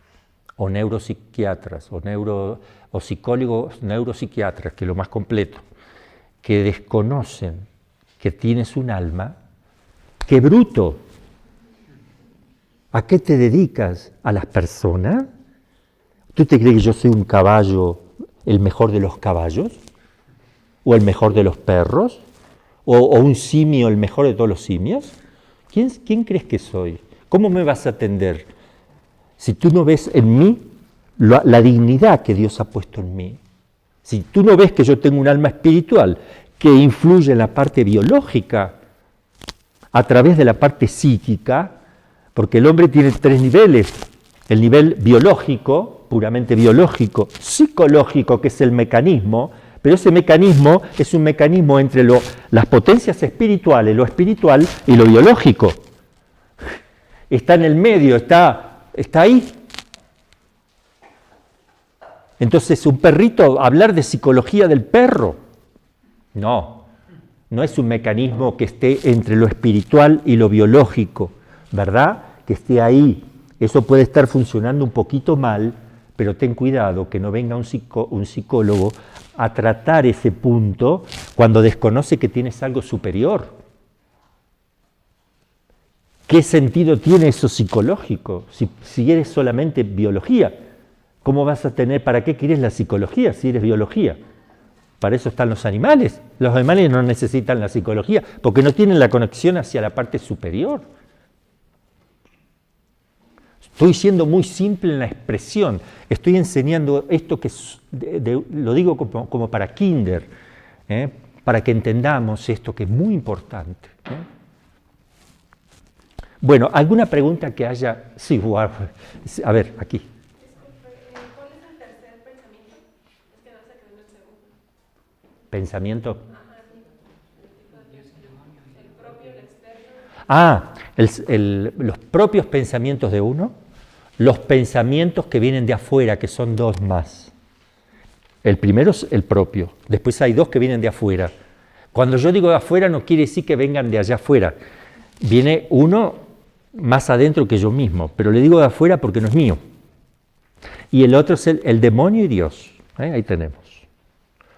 o neuropsiquiatras, o psicólogos neuropsiquiatras, que es lo más completo, que desconocen que tienes un alma, ¡qué bruto! ¿A qué te dedicas? ¿A las personas? ¿Tú te crees que yo soy un caballo, el mejor de los caballos? ¿O el mejor de los perros? ¿O un simio, el mejor de todos los simios? ¿Quién crees que soy? ¿Cómo me vas a atender si tú no ves en mí la dignidad que Dios ha puesto en mí? Si tú no ves que yo tengo un alma espiritual que influye en la parte biológica a través de la parte psíquica, porque el hombre tiene 3 niveles, el nivel biológico, puramente biológico, psicológico, que es el mecanismo, pero ese mecanismo es un mecanismo entre las potencias espirituales, lo espiritual y lo biológico. Está en el medio, está ahí. Entonces, un perrito, hablar de psicología del perro, no es un mecanismo que esté entre lo espiritual y lo biológico, ¿verdad? Que esté ahí. Eso puede estar funcionando un poquito mal, pero ten cuidado que no venga un psicólogo a tratar ese punto cuando desconoce que tienes algo superior. ¿Qué sentido tiene eso psicológico? Si eres solamente biología, ¿cómo vas a tener, para qué quieres la psicología si eres biología? Para eso están los animales. Los animales no necesitan la psicología porque no tienen la conexión hacia la parte superior. Estoy siendo muy simple en la expresión. Estoy enseñando esto que lo digo como para kinder, para que entendamos esto que es muy importante. Bueno, ¿alguna pregunta que haya? Sí, a ver, aquí. ¿Cuál es el tercer pensamiento? Es que no sé qué es el segundo. ¿Pensamiento? Ajá, el propio, el externo. Los propios pensamientos de uno, los pensamientos que vienen de afuera, que son 2 más. El primero es el propio, después hay 2 que vienen de afuera. Cuando yo digo de afuera no quiere decir que vengan de allá afuera. Viene uno más adentro que yo mismo, pero le digo de afuera porque no es mío. Y el otro es el demonio y Dios. Ahí tenemos.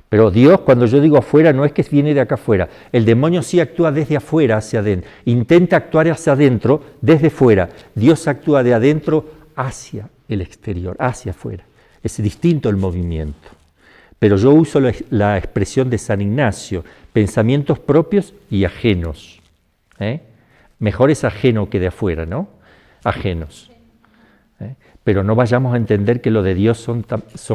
Pero Dios, cuando yo digo afuera, no es que viene de acá afuera. El demonio sí actúa desde afuera hacia adentro. Intenta actuar hacia adentro, desde fuera. Dios actúa de adentro hacia el exterior, hacia afuera. Es distinto el movimiento. Pero yo uso la expresión de San Ignacio, pensamientos propios y ajenos. Mejor es ajeno que de afuera, ¿no? Ajenos. Pero no vayamos a entender que los de Dios son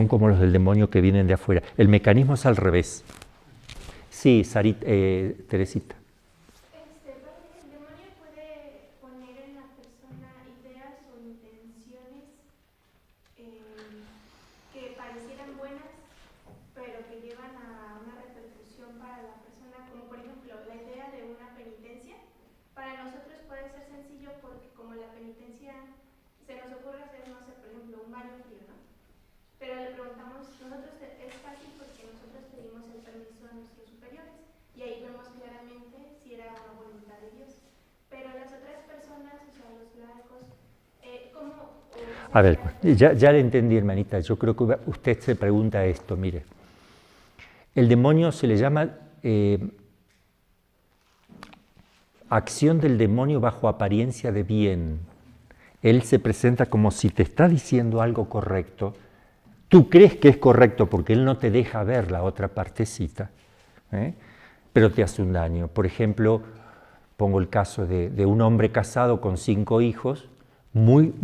como los del demonio que vienen de afuera. El mecanismo es al revés. Sí, Teresita. El demonio puede poner en la persona ideas o intenciones que parecieran buenas, pero que llevan a una repercusión para la persona, como por ejemplo la idea de una penitencia. Para nosotros puede ser sencillo porque como la penitencia se nos ocurre hacer, no sé, por ejemplo, un baño frío, ¿no? Pero le preguntamos, nosotros es fácil porque nosotros pedimos el permiso a nuestros superiores y ahí vemos claramente si era una voluntad de Dios. Pero las otras personas, o sea, los laicos, ¿cómo? A ver, ya le entendí, hermanita. Yo creo que usted se pregunta esto, mire. El demonio se le llama acción del demonio bajo apariencia de bien. Él se presenta como si te está diciendo algo correcto. Tú crees que es correcto porque él no te deja ver la otra partecita, pero te hace un daño. Por ejemplo, pongo el caso de un hombre casado con 5 hijos, muy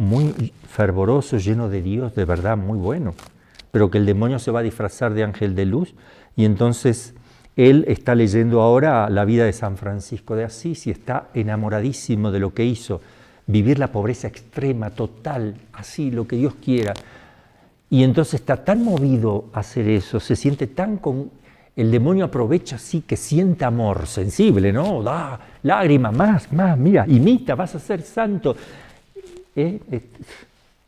fervoroso, lleno de Dios, de verdad, muy bueno, pero que el demonio se va a disfrazar de ángel de luz y entonces él está leyendo ahora la vida de San Francisco de Asís y está enamoradísimo de lo que hizo, vivir la pobreza extrema, total, así, lo que Dios quiera. Y entonces está tan movido a hacer eso, se siente tan con... El demonio aprovecha así que sienta amor, sensible, ¿no? Da lágrimas, más, mira, imita, vas a ser santo.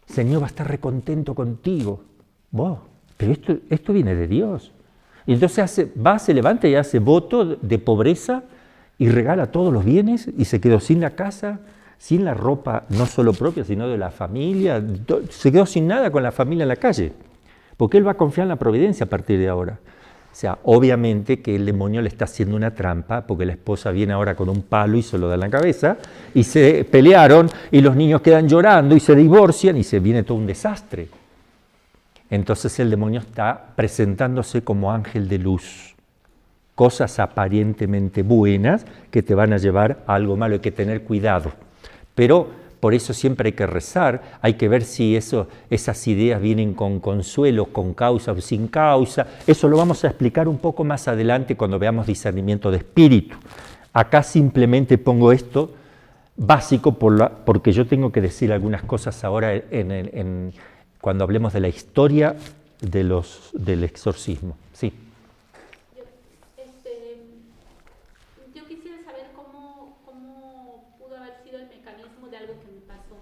Señor va a estar recontento contigo. Pero esto viene de Dios. Y entonces se levanta y hace voto de pobreza y regala todos los bienes y se quedó sin la casa, sin la ropa, no solo propia, sino de la familia. Se quedó sin nada con la familia en la calle, porque él va a confiar en la providencia a partir de ahora. O sea, obviamente que el demonio le está haciendo una trampa, porque la esposa viene ahora con un palo y se lo da en la cabeza, y se pelearon, y los niños quedan llorando, y se divorcian, y se viene todo un desastre. Entonces el demonio está presentándose como ángel de luz. Cosas aparentemente buenas que te van a llevar a algo malo, hay que tener cuidado. Pero por eso siempre hay que rezar, hay que ver si esas ideas vienen con consuelo, con causa o sin causa. Eso lo vamos a explicar un poco más adelante cuando veamos discernimiento de espíritu. Acá simplemente pongo esto básico porque yo tengo que decir algunas cosas ahora cuando hablemos de la historia del exorcismo. Sí. Yo quisiera saber cómo pudo haber sido el mecanismo de algo que me pasó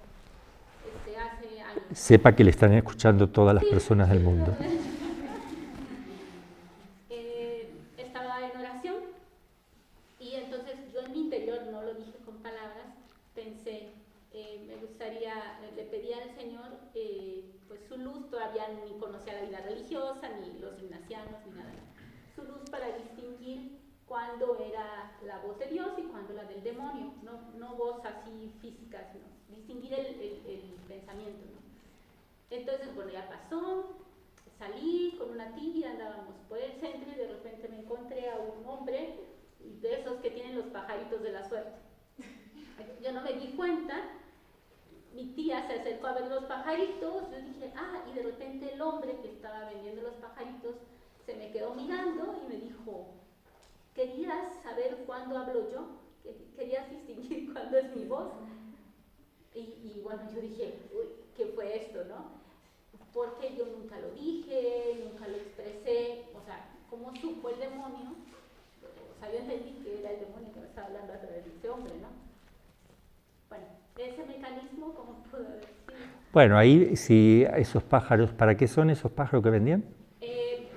hace años. Sepa que le están escuchando todas las personas del mundo. Estaba en oración y entonces yo en mi interior, no lo dije con palabras, pensé, me gustaría, le pedí al Señor pues su luz, todavía ni conocía la vida religiosa, ni los ignacianos, ni nada, su luz para distinguir cuándo era la voz de Dios y cuándo la del demonio, no voz así física, sino distinguir el pensamiento, ¿no? Entonces, bueno, ya pasó, salí con una tía, andábamos por el centro y de repente me encontré a un hombre de esos que tienen los pajaritos de la suerte. Yo no me di cuenta, mi tía se acercó a ver los pajaritos, yo dije, y de repente el hombre que estaba vendiendo los pajaritos se me quedó mirando y me dijo, ¿querías saber cuándo hablo yo? ¿Querías distinguir cuándo es mi voz? Y bueno, yo dije, uy, ¿qué fue esto, no? Porque yo nunca lo dije, nunca lo expresé, o sea, ¿cómo supo el demonio? O sea, yo entendí que era el demonio que me estaba hablando a través de ese hombre, ¿no? Bueno, ese mecanismo, ¿cómo pudo haber sido? Bueno, ahí sí, esos pájaros, ¿para qué son esos pájaros que vendían?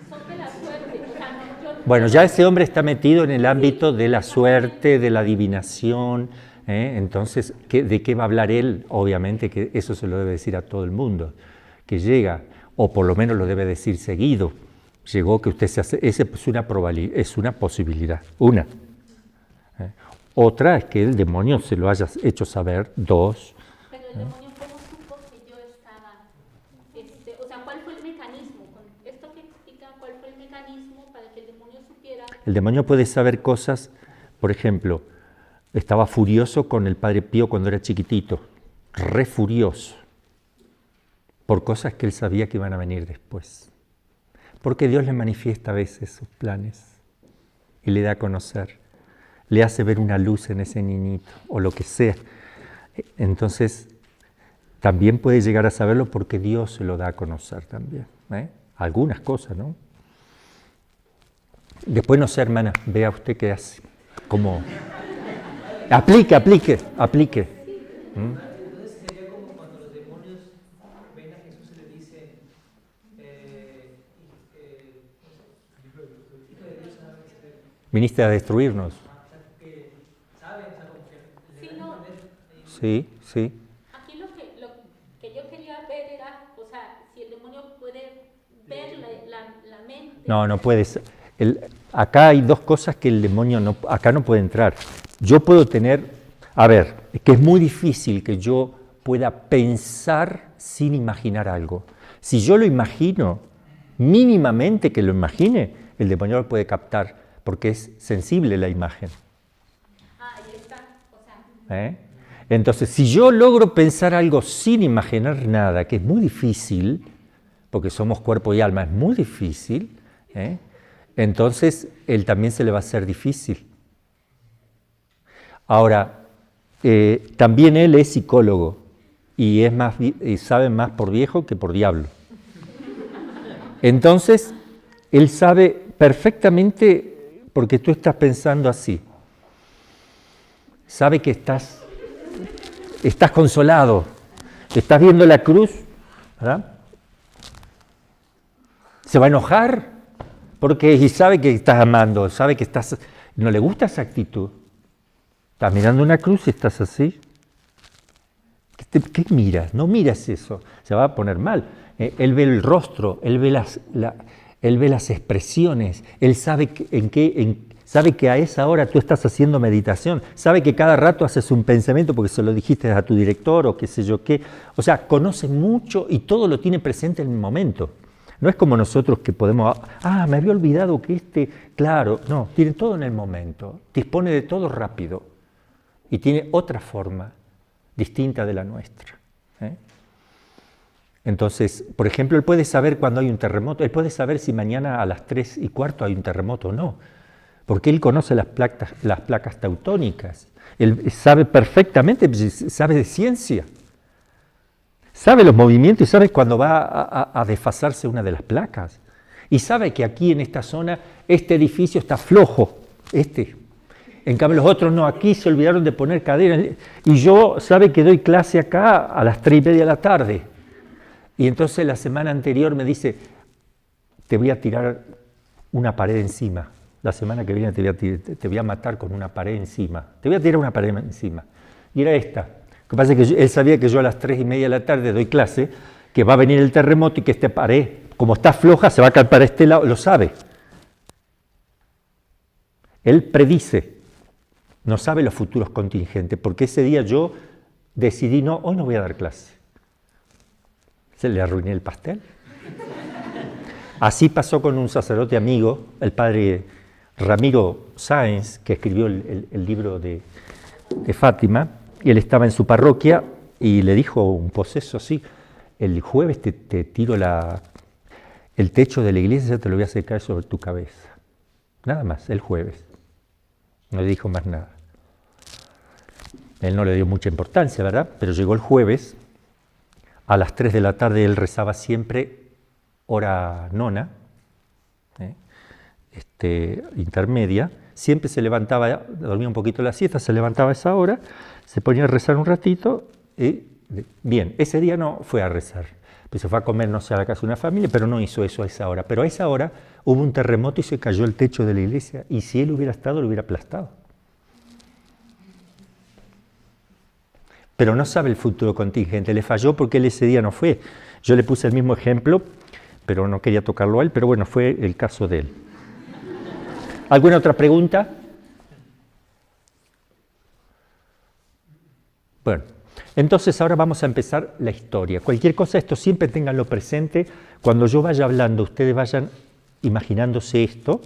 Son de la suerte, o sea, Bueno, ya ese hombre está metido en el ámbito de la suerte, de la adivinación, entonces, ¿de qué va a hablar él? Obviamente que eso se lo debe decir a todo el mundo, que llega, o por lo menos lo debe decir seguido, llegó que usted se hace, esa es una posibilidad, una. Otra es que el demonio se lo haya hecho saber, 2. Pero el demonio, ¿cómo supo que yo estaba? O sea, ¿cuál fue el mecanismo? Con esto que explica, ¿cuál fue el mecanismo para que el demonio supiera? El demonio puede saber cosas, por ejemplo, estaba furioso con el Padre Pío cuando era chiquitito, re furioso, por cosas que él sabía que iban a venir después. Porque Dios le manifiesta a veces sus planes y le da a conocer. Le hace ver una luz en ese niñito, o lo que sea. Entonces, también puede llegar a saberlo porque Dios se lo da a conocer también. Algunas cosas, ¿no? Después, no sé, hermana, vea usted qué hace. Como... Aplique. Entonces sería como cuando los demonios ven a Jesús y le dicen, hijo de Dios, Viniste a destruirnos. que saben, o sea, como que Sí, le dan no. a entender. Sí. Aquí lo que yo quería ver era, o sea, si el demonio puede ver la mente. No puedes. Acá hay dos cosas que el demonio acá no puede entrar. Yo puedo tener, es que es muy difícil que yo pueda pensar sin imaginar algo. Si yo lo imagino, mínimamente que lo imagine, el demonio lo puede captar, porque es sensible la imagen. Ahí está, o sea. Entonces, si yo logro pensar algo sin imaginar nada, que es muy difícil, porque somos cuerpo y alma, es muy difícil, entonces él también se le va a hacer difícil. Ahora, también él es psicólogo y sabe más por viejo que por diablo. Entonces, él sabe perfectamente, porque tú estás pensando así, sabe que estás consolado, estás viendo la cruz, ¿verdad? Se va a enojar y sabe que estás amando, sabe que no le gusta esa actitud. Estás mirando una cruz y estás así. ¿Qué miras? No miras eso, se va a poner mal. Él ve el rostro, él ve las expresiones, él sabe sabe que a esa hora tú estás haciendo meditación, sabe que cada rato haces un pensamiento porque se lo dijiste a tu director o qué sé yo qué. O sea, conoce mucho y todo lo tiene presente en el momento. No es como nosotros que podemos, me había olvidado que claro, no, tiene todo en el momento, dispone de todo rápido y tiene otra forma distinta de la nuestra. Entonces, por ejemplo, él puede saber cuando hay un terremoto, él puede saber si mañana a las 3:15 hay un terremoto o no, porque él conoce las placas teutónicas, él sabe perfectamente, sabe de ciencia, sabe los movimientos y sabe cuándo va a desfasarse una de las placas, y sabe que aquí en esta zona este edificio está flojo, en cambio los otros no, aquí se olvidaron de poner cadenas, y yo sabe que doy clase acá a las 3:30 de la tarde, y entonces la semana anterior me dice, te voy a tirar una pared encima, la semana que viene te voy a matar con una pared encima, te voy a tirar una pared encima, y era esta. Lo que pasa es que él sabía que yo a las 3:30 de la tarde doy clase, que va a venir el terremoto y que esta pared, como está floja, se va a caer para este lado, lo sabe. Él predice. No sabe los futuros contingentes, porque ese día yo decidí, hoy no voy a dar clase. Se le arruiné el pastel. Así pasó con un sacerdote amigo, el padre Ramiro Sáenz, que escribió el libro de Fátima, y él estaba en su parroquia y le dijo un poseso así, el jueves te tiro el techo de la iglesia, te lo voy a hacer caer sobre tu cabeza. Nada más, el jueves. No le dijo más nada. Él no le dio mucha importancia, ¿verdad? Pero llegó el jueves, a las 3 de la tarde él rezaba siempre hora nona, intermedia, siempre se levantaba, dormía un poquito la siesta, se levantaba a esa hora, se ponía a rezar un ratito y bien, ese día no fue a rezar, pues se fue a comer, no sé, a la casa de una familia, pero no hizo eso a esa hora. Pero a esa hora hubo un terremoto y se cayó el techo de la iglesia, y si él hubiera estado, lo hubiera aplastado. Pero no sabe el futuro contingente, le falló porque él ese día no fue. Yo le puse el mismo ejemplo, pero no quería tocarlo a él, pero bueno, fue el caso de él. ¿Alguna otra pregunta? Bueno, entonces ahora vamos a empezar la historia. Cualquier cosa, esto siempre ténganlo presente. Cuando yo vaya hablando, ustedes vayan imaginándose esto,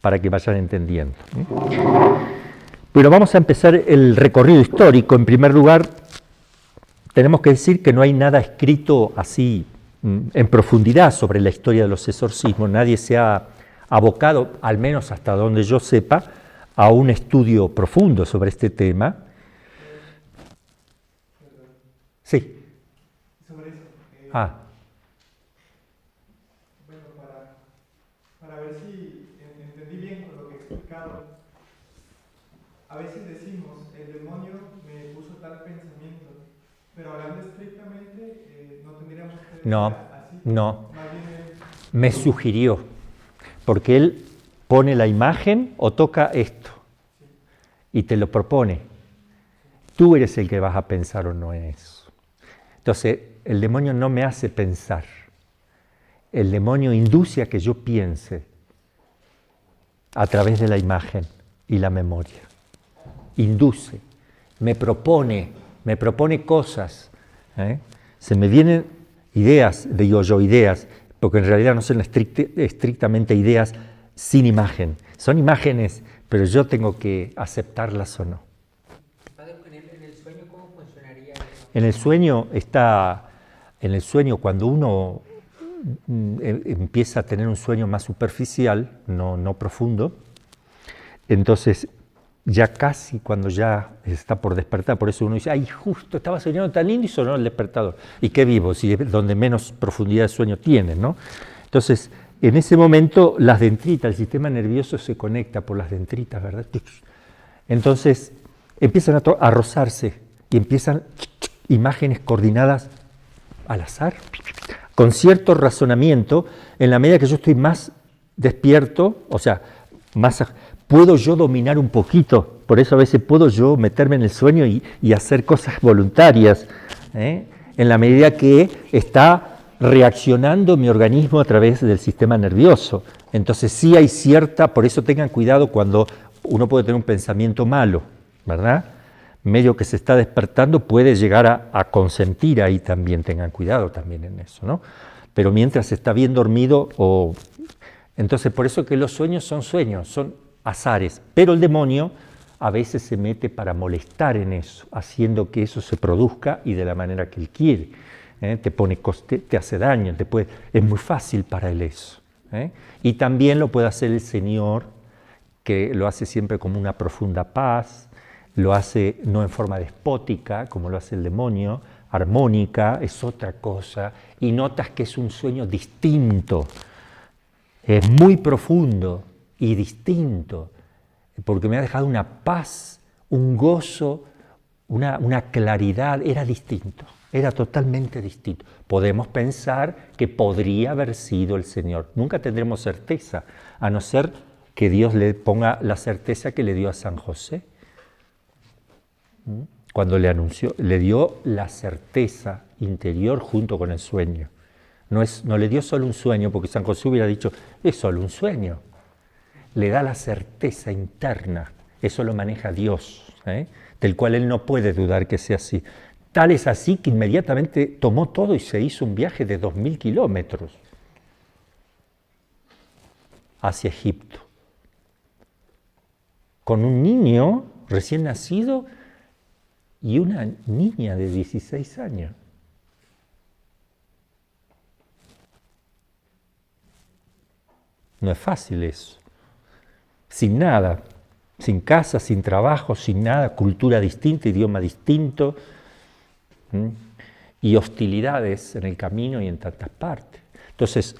para que vayan entendiendo. Pero vamos a empezar el recorrido histórico. En primer lugar, tenemos que decir que no hay nada escrito así en profundidad sobre la historia de los exorcismos. Nadie se ha abocado, al menos hasta donde yo sepa, a un estudio profundo sobre este tema. Sí. Sobre eso. Bueno, para ver si entendí bien con lo que explicaron. a veces decimos, el demonio me puso tal pensamiento, pero hablando estrictamente, no tendríamos que decir No, así. no. Más bien Me sugirió, porque él pone la imagen o toca esto y te lo propone. Tú eres el que vas a pensar o no en eso. Entonces, el demonio no me hace pensar. El demonio induce a que yo piense a través de la imagen y la memoria. Induce, me propone cosas. Se me vienen ideas, digo yo, ideas, porque en realidad no son estrictamente ideas sin imagen. Son imágenes, pero yo tengo que aceptarlas o no. Padre, en el sueño, ¿cómo funcionaría eso? En el sueño cuando uno empieza a tener un sueño más superficial, no profundo, entonces ya casi cuando ya está por despertar, por eso uno dice, ay, justo estaba soñando tan lindo y sonó el despertador. ¿Y qué vivo? Si es donde menos profundidad de sueño tiene, ¿no? Entonces, en ese momento las dendritas, el sistema nervioso se conecta por las dendritas, ¿verdad? Entonces empiezan a rozarse y empiezan imágenes coordinadas al azar, con cierto razonamiento, en la medida que yo estoy más despierto, o sea, puedo yo dominar un poquito, por eso a veces puedo yo meterme en el sueño y hacer cosas voluntarias, en la medida que está reaccionando mi organismo a través del sistema nervioso. Entonces sí hay por eso tengan cuidado cuando uno puede tener un pensamiento malo, ¿verdad? Medio que se está despertando puede llegar a consentir ahí también, tengan cuidado también en eso, ¿no? Pero mientras está bien dormido, entonces por eso que los sueños, son azares, pero el demonio a veces se mete para molestar en eso, haciendo que eso se produzca y de la manera que él quiere. Te hace daño, es muy fácil para él eso. Y también lo puede hacer el Señor, que lo hace siempre como una profunda paz, lo hace no en forma despótica, como lo hace el demonio, armónica, es otra cosa, y notas que es un sueño distinto, es muy profundo y distinto, porque me ha dejado una paz, un gozo, una claridad, era distinto, era totalmente distinto. Podemos pensar que podría haber sido el Señor, nunca tendremos certeza, a no ser que Dios le ponga la certeza que le dio a San José. Cuando le anunció, le dio la certeza interior junto con el sueño. No le dio solo un sueño, porque San José hubiera dicho, es solo un sueño. Le da la certeza interna, eso lo maneja Dios, del cual él no puede dudar que sea así. Tal es así que inmediatamente tomó todo y se hizo un viaje de 2000 kilómetros hacia Egipto. Con un niño recién nacido y una niña de 16 años. No es fácil eso. Sin nada, sin casa, sin trabajo, sin nada, cultura distinta, idioma distinto, y hostilidades en el camino y en tantas partes. Entonces,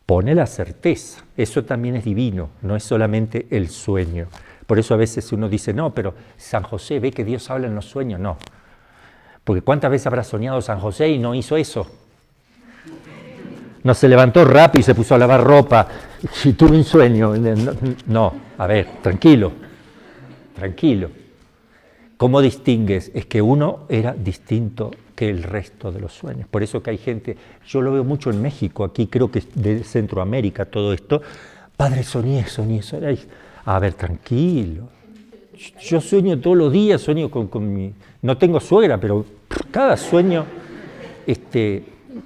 pone la certeza. Eso también es divino, no es solamente el sueño. Por eso a veces uno dice, no, pero San José ve que Dios habla en los sueños. No, porque ¿cuántas veces habrá soñado San José y no hizo eso? No se levantó rápido y se puso a lavar ropa y tuvo un sueño. No, a ver, tranquilo. ¿Cómo distingues? Es que uno era distinto que el resto de los sueños. Por eso que hay gente, yo lo veo mucho en México, aquí creo que es de Centroamérica todo esto. Padre, soñé. A ver, tranquilo. Yo sueño todos los días, sueño con mi... No tengo suegra, pero cada sueño,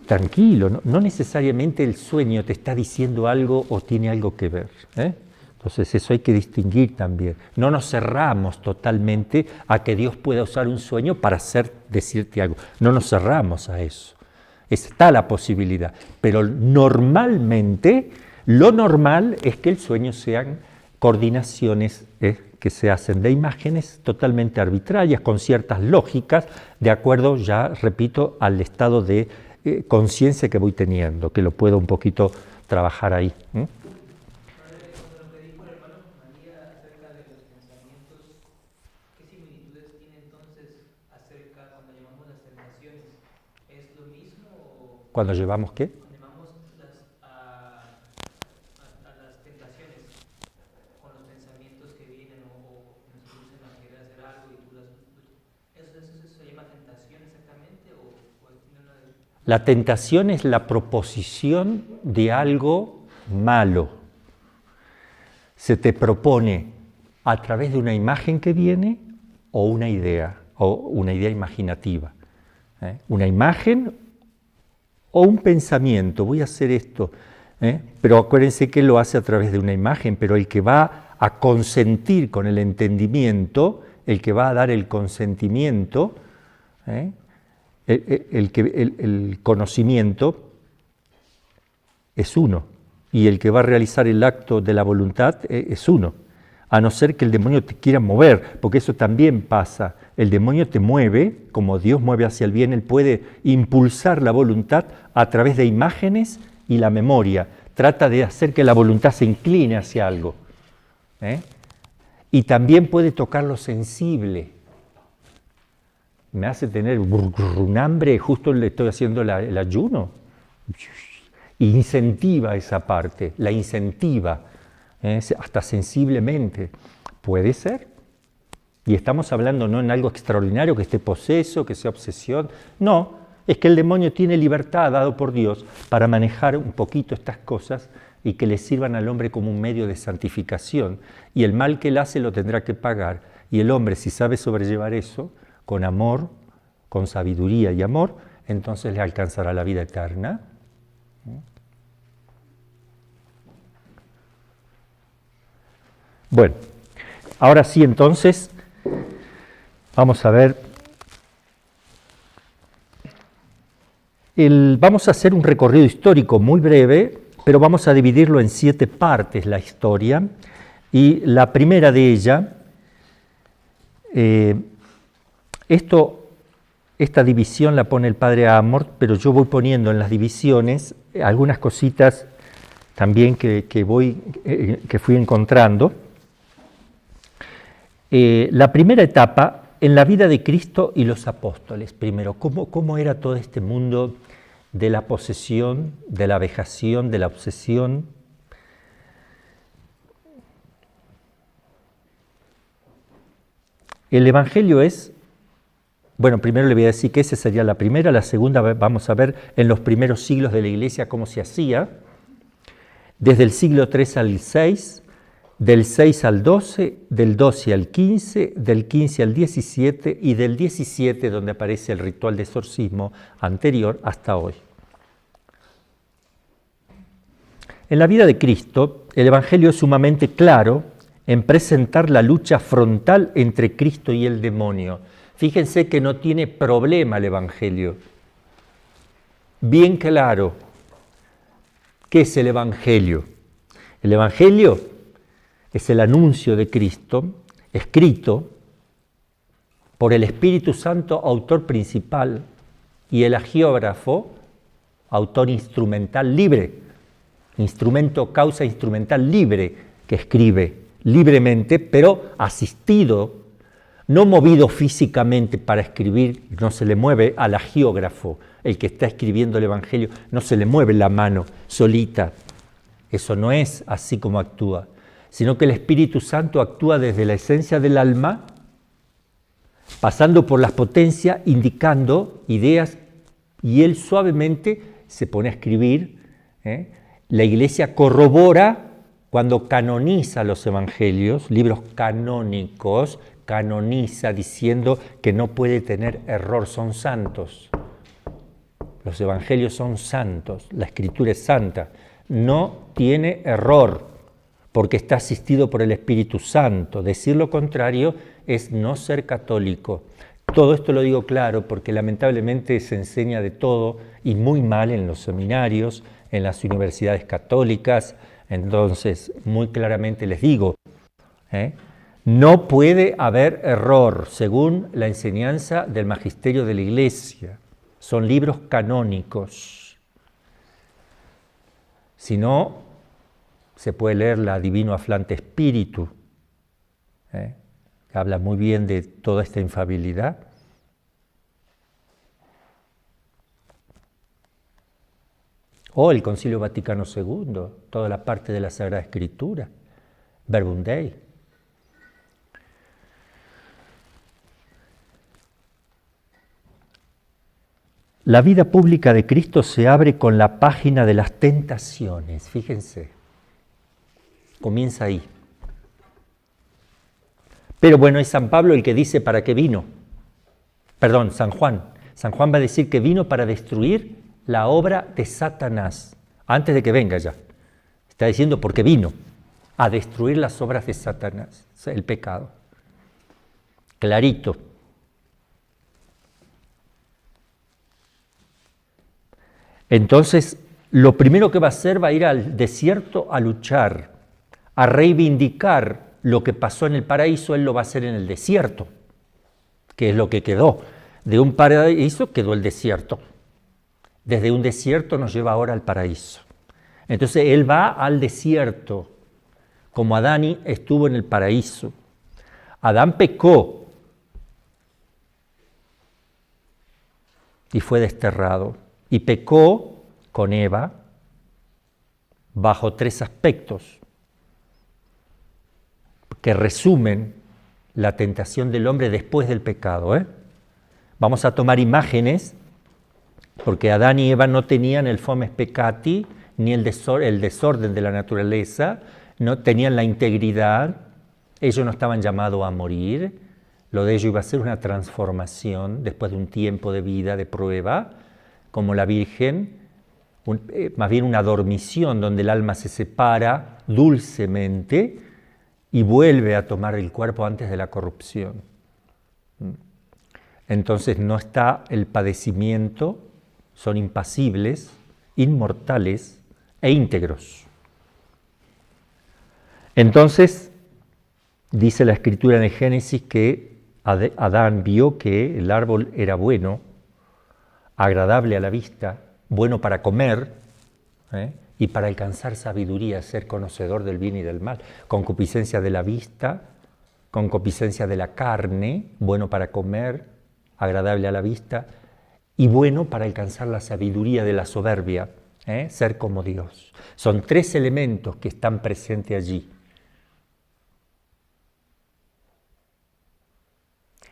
tranquilo. No necesariamente el sueño te está diciendo algo o tiene algo que ver. Entonces eso hay que distinguir también. No nos cerramos totalmente a que Dios pueda usar un sueño para decirte algo. No nos cerramos a eso. Está la posibilidad. Pero normalmente, lo normal es que el sueño sean coordinaciones que se hacen de imágenes totalmente arbitrarias, con ciertas lógicas, de acuerdo, ya repito, al estado de conciencia que voy teniendo, que lo puedo un poquito trabajar ahí. Lo que dijo el hermano María acerca de los pensamientos cuando llevamos ¿qué? Llevamos a las tentaciones con los pensamientos que vienen o nos inducen a querer hacer algo y tú las... ¿Eso se llama tentación exactamente o tiene una de... La tentación es la proposición de algo malo. Se te propone a través de una imagen que viene o una idea imaginativa. Una imagen o un pensamiento, voy a hacer esto, pero acuérdense que lo hace a través de una imagen, pero el que va a consentir con el entendimiento, el que va a dar el consentimiento, el conocimiento es uno, y el que va a realizar el acto de la voluntad es uno, a no ser que el demonio te quiera mover, porque eso también pasa. El demonio te mueve, como Dios mueve hacia el bien, Él puede impulsar la voluntad a través de imágenes y la memoria. Trata de hacer que la voluntad se incline hacia algo. Y también puede tocar lo sensible. Me hace tener un hambre, justo le estoy haciendo el ayuno. Incentiva esa parte, la incentiva, hasta sensiblemente. Puede ser. Y estamos hablando no en algo extraordinario, que esté poseso, que sea obsesión. No, es que el demonio tiene libertad dado por Dios para manejar un poquito estas cosas y que le sirvan al hombre como un medio de santificación. Y el mal que él hace lo tendrá que pagar. Y el hombre, si sabe sobrellevar eso, con amor, con sabiduría y amor, entonces le alcanzará la vida eterna. Bueno, ahora sí entonces, vamos a ver, vamos a hacer un recorrido histórico muy breve, pero vamos a dividirlo en 7 partes la historia, y la primera de ellas, esta división la pone el padre Amort, pero yo voy poniendo en las divisiones algunas cositas también que fui encontrando. La primera etapa en la vida de Cristo y los apóstoles. Primero, ¿cómo era todo este mundo de la posesión, de la vejación, de la obsesión? El Evangelio es, bueno, primero le voy a decir que esa sería la primera, la segunda vamos a ver en los primeros siglos de la Iglesia cómo se hacía, desde el siglo III al VI, del 6 al 12, del 12 al 15, del 15 al 17 y del 17, donde aparece el ritual de exorcismo anterior, hasta hoy. En la vida de Cristo, el Evangelio es sumamente claro en presentar la lucha frontal entre Cristo y el demonio. Fíjense que no tiene problema el Evangelio. Bien claro. ¿Qué es el Evangelio? El Evangelio es el anuncio de Cristo, escrito por el Espíritu Santo, autor principal, y el agiógrafo, autor instrumental libre, instrumento, causa instrumental libre, que escribe libremente, pero asistido, no movido físicamente para escribir, no se le mueve al agiógrafo, el que está escribiendo el Evangelio, no se le mueve la mano solita. Eso no es así como actúa, sino que el Espíritu Santo actúa desde la esencia del alma, pasando por las potencias, indicando ideas, y él suavemente se pone a escribir. La Iglesia corrobora cuando canoniza los evangelios, libros canónicos, canoniza diciendo que no puede tener error, son santos. Los evangelios son santos, la Escritura es santa, no tiene error, porque está asistido por el Espíritu Santo. Decir lo contrario es no ser católico. Todo esto lo digo claro porque lamentablemente se enseña de todo y muy mal en los seminarios, en las universidades católicas. Entonces, muy claramente les digo, no puede haber error según la enseñanza del magisterio de la Iglesia. Son libros canónicos. Si no, se puede leer la Divino Aflante Espíritu, que habla muy bien de toda esta infalibilidad. O el Concilio Vaticano II, toda la parte de la Sagrada Escritura, Verbum Dei. La vida pública de Cristo se abre con la página de las tentaciones, fíjense, comienza ahí. Pero bueno, es San Pablo el que dice para qué vino. Perdón, San Juan. San Juan va a decir que vino para destruir la obra de Satanás, antes de que venga ya. Está diciendo porque vino a destruir las obras de Satanás, el pecado. Clarito. Entonces, lo primero que va a hacer va a ir al desierto a luchar, a reivindicar lo que pasó en el paraíso, él lo va a hacer en el desierto, que es lo que quedó. De un paraíso quedó el desierto. Desde un desierto nos lleva ahora al paraíso. Entonces, él va al desierto, como Adán estuvo en el paraíso. Adán pecó y fue desterrado. Y pecó con Eva bajo 3 aspectos que resumen la tentación del hombre después del pecado. Vamos a tomar imágenes, porque Adán y Eva no tenían el fomes peccati, ni el desorden de la naturaleza, no tenían la integridad, ellos no estaban llamados a morir, lo de ellos iba a ser una transformación después de un tiempo de vida, de prueba, como la Virgen, más bien una dormición donde el alma se separa dulcemente y vuelve a tomar el cuerpo antes de la corrupción. Entonces no está el padecimiento, son impasibles, inmortales e íntegros. Entonces, dice la Escritura en el Génesis que Adán vio que el árbol era bueno, agradable a la vista, bueno para comer y para alcanzar sabiduría, ser conocedor del bien y del mal. Concupiscencia de la vista, concupiscencia de la carne, bueno para comer, agradable a la vista, y bueno para alcanzar la sabiduría de la soberbia, ser como Dios. Son 3 elementos que están presentes allí.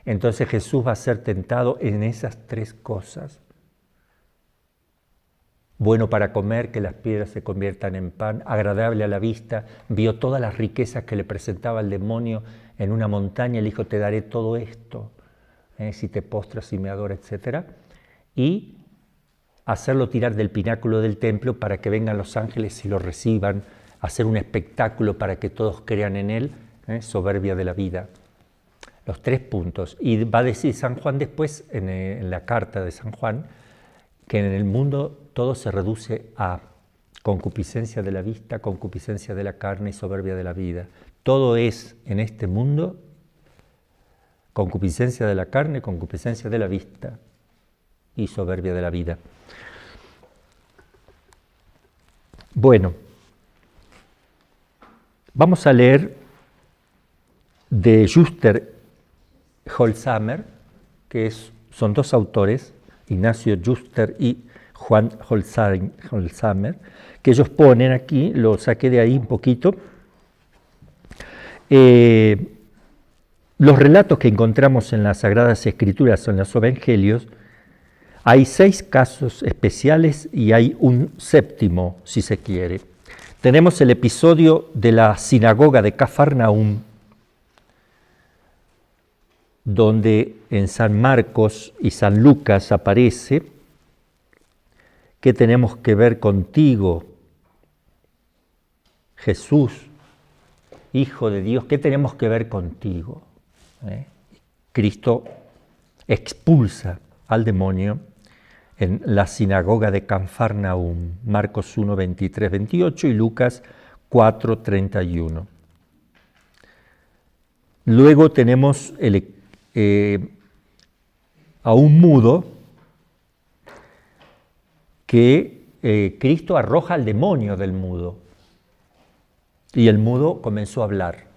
Entonces Jesús va a ser tentado en esas 3 cosas. Bueno para comer, que las piedras se conviertan en pan, agradable a la vista, vio todas las riquezas que le presentaba el demonio en una montaña, le dijo, te daré todo esto, si te postras y me adoras, etc. Y hacerlo tirar del pináculo del templo para que vengan los ángeles y lo reciban, hacer un espectáculo para que todos crean en él, soberbia de la vida. Los 3 puntos. Y va a decir San Juan después, en la carta de San Juan, que en el mundo todo se reduce a concupiscencia de la vista, concupiscencia de la carne y soberbia de la vida. Todo es en este mundo concupiscencia de la carne, concupiscencia de la vista y soberbia de la vida. Bueno, vamos a leer de Juster Holzamer, que son 2 autores, Ignacio Juster y Juan Holzamer, que ellos ponen aquí, lo saqué de ahí un poquito, los relatos que encontramos en las Sagradas Escrituras o en los Evangelios, hay 6 casos especiales y hay un 7º, si se quiere. Tenemos el episodio de la sinagoga de Cafarnaúm, donde en San Marcos y San Lucas aparece que tenemos que ver contigo, Jesús, Hijo de Dios, ¿qué tenemos que ver contigo? Cristo expulsa al demonio en la sinagoga de Cafarnaúm, Marcos 1, 23, 28 y Lucas 4, 31. Luego tenemos a un mudo que Cristo arroja al demonio del mudo y el mudo comenzó a hablar.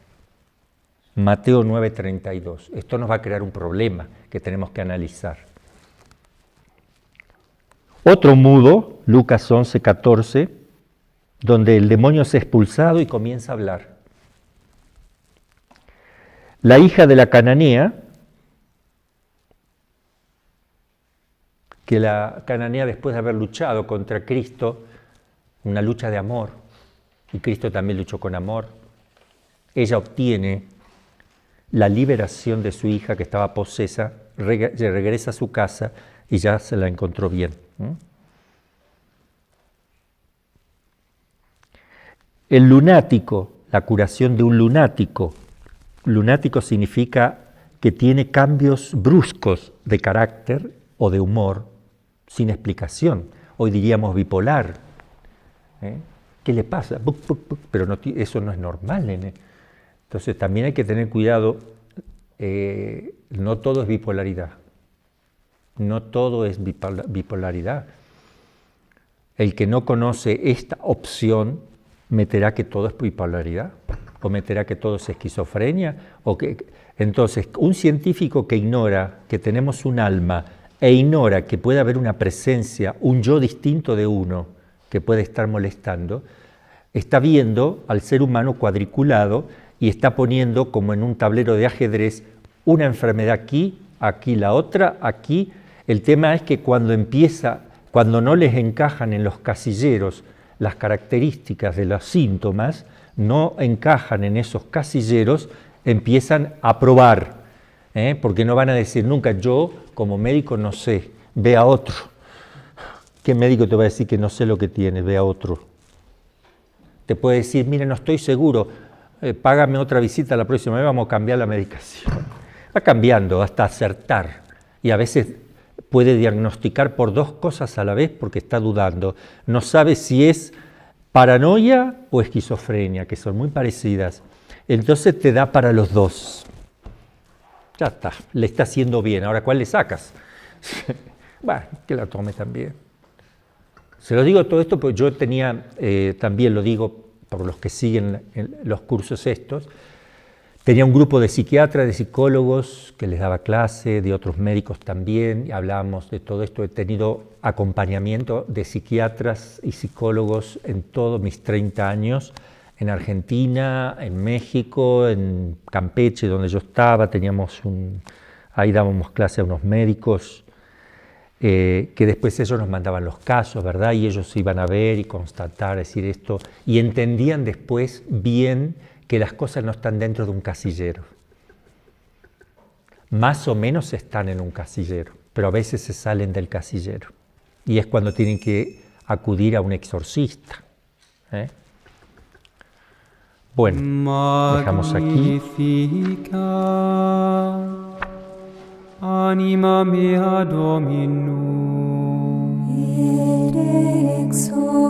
Mateo 9, 32. Esto nos va a crear un problema que tenemos que analizar. Otro mudo Lucas 11, 14, donde el demonio es expulsado y comienza a hablar. La hija de la cananea, que la cananea después de haber luchado contra Cristo, una lucha de amor, y Cristo también luchó con amor, ella obtiene la liberación de su hija que estaba posesa, regresa a su casa y ya se la encontró bien. El lunático, la curación de un lunático. Lunático significa que tiene cambios bruscos de carácter o de humor sin explicación. Hoy diríamos bipolar. ¿Qué le pasa? Pero no, eso no es normal, nene. Entonces también hay que tener cuidado. No todo es bipolaridad. No todo es bipolaridad. El que no conoce esta opción meterá que todo es bipolaridad, o meterá que todo es esquizofrenia, entonces un científico que ignora que tenemos un alma e ignora que puede haber una presencia, un yo distinto de uno que puede estar molestando, está viendo al ser humano cuadriculado y está poniendo como en un tablero de ajedrez una enfermedad aquí, aquí la otra, aquí. El tema es que cuando no les encajan en los casilleros las características de los síntomas, no encajan en esos casilleros, empiezan a probar, porque no van a decir nunca, yo como médico no sé, ve a otro. ¿Qué médico te va a decir que no sé lo que tiene? Ve a otro. Te puede decir, mire, no estoy seguro, págame otra visita la próxima vez, vamos a cambiar la medicación. Va cambiando hasta acertar, y a veces puede diagnosticar por dos cosas a la vez porque está dudando. No sabe si es paranoia o esquizofrenia, que son muy parecidas. Entonces te da para los dos. Ya está, le está haciendo bien. Ahora, ¿cuál le sacas? Bueno, que la tome también. Se lo digo todo esto porque yo tenía, también lo digo por los que siguen los cursos estos, tenía un grupo de psiquiatras, de psicólogos que les daba clase, de otros médicos también, y hablábamos de todo esto. He tenido acompañamiento de psiquiatras y psicólogos en todos mis 30 años, en Argentina, en México, en Campeche, donde yo estaba, ahí dábamos clase a unos médicos, que después ellos nos mandaban los casos, ¿verdad? Y ellos iban a ver y constatar, decir esto, y entendían después bien que las cosas no están dentro de un casillero. Más o menos están en un casillero, pero a veces se salen del casillero. Y es cuando tienen que acudir a un exorcista. Bueno, dejamos aquí. Anima mea Dominum. Ere exo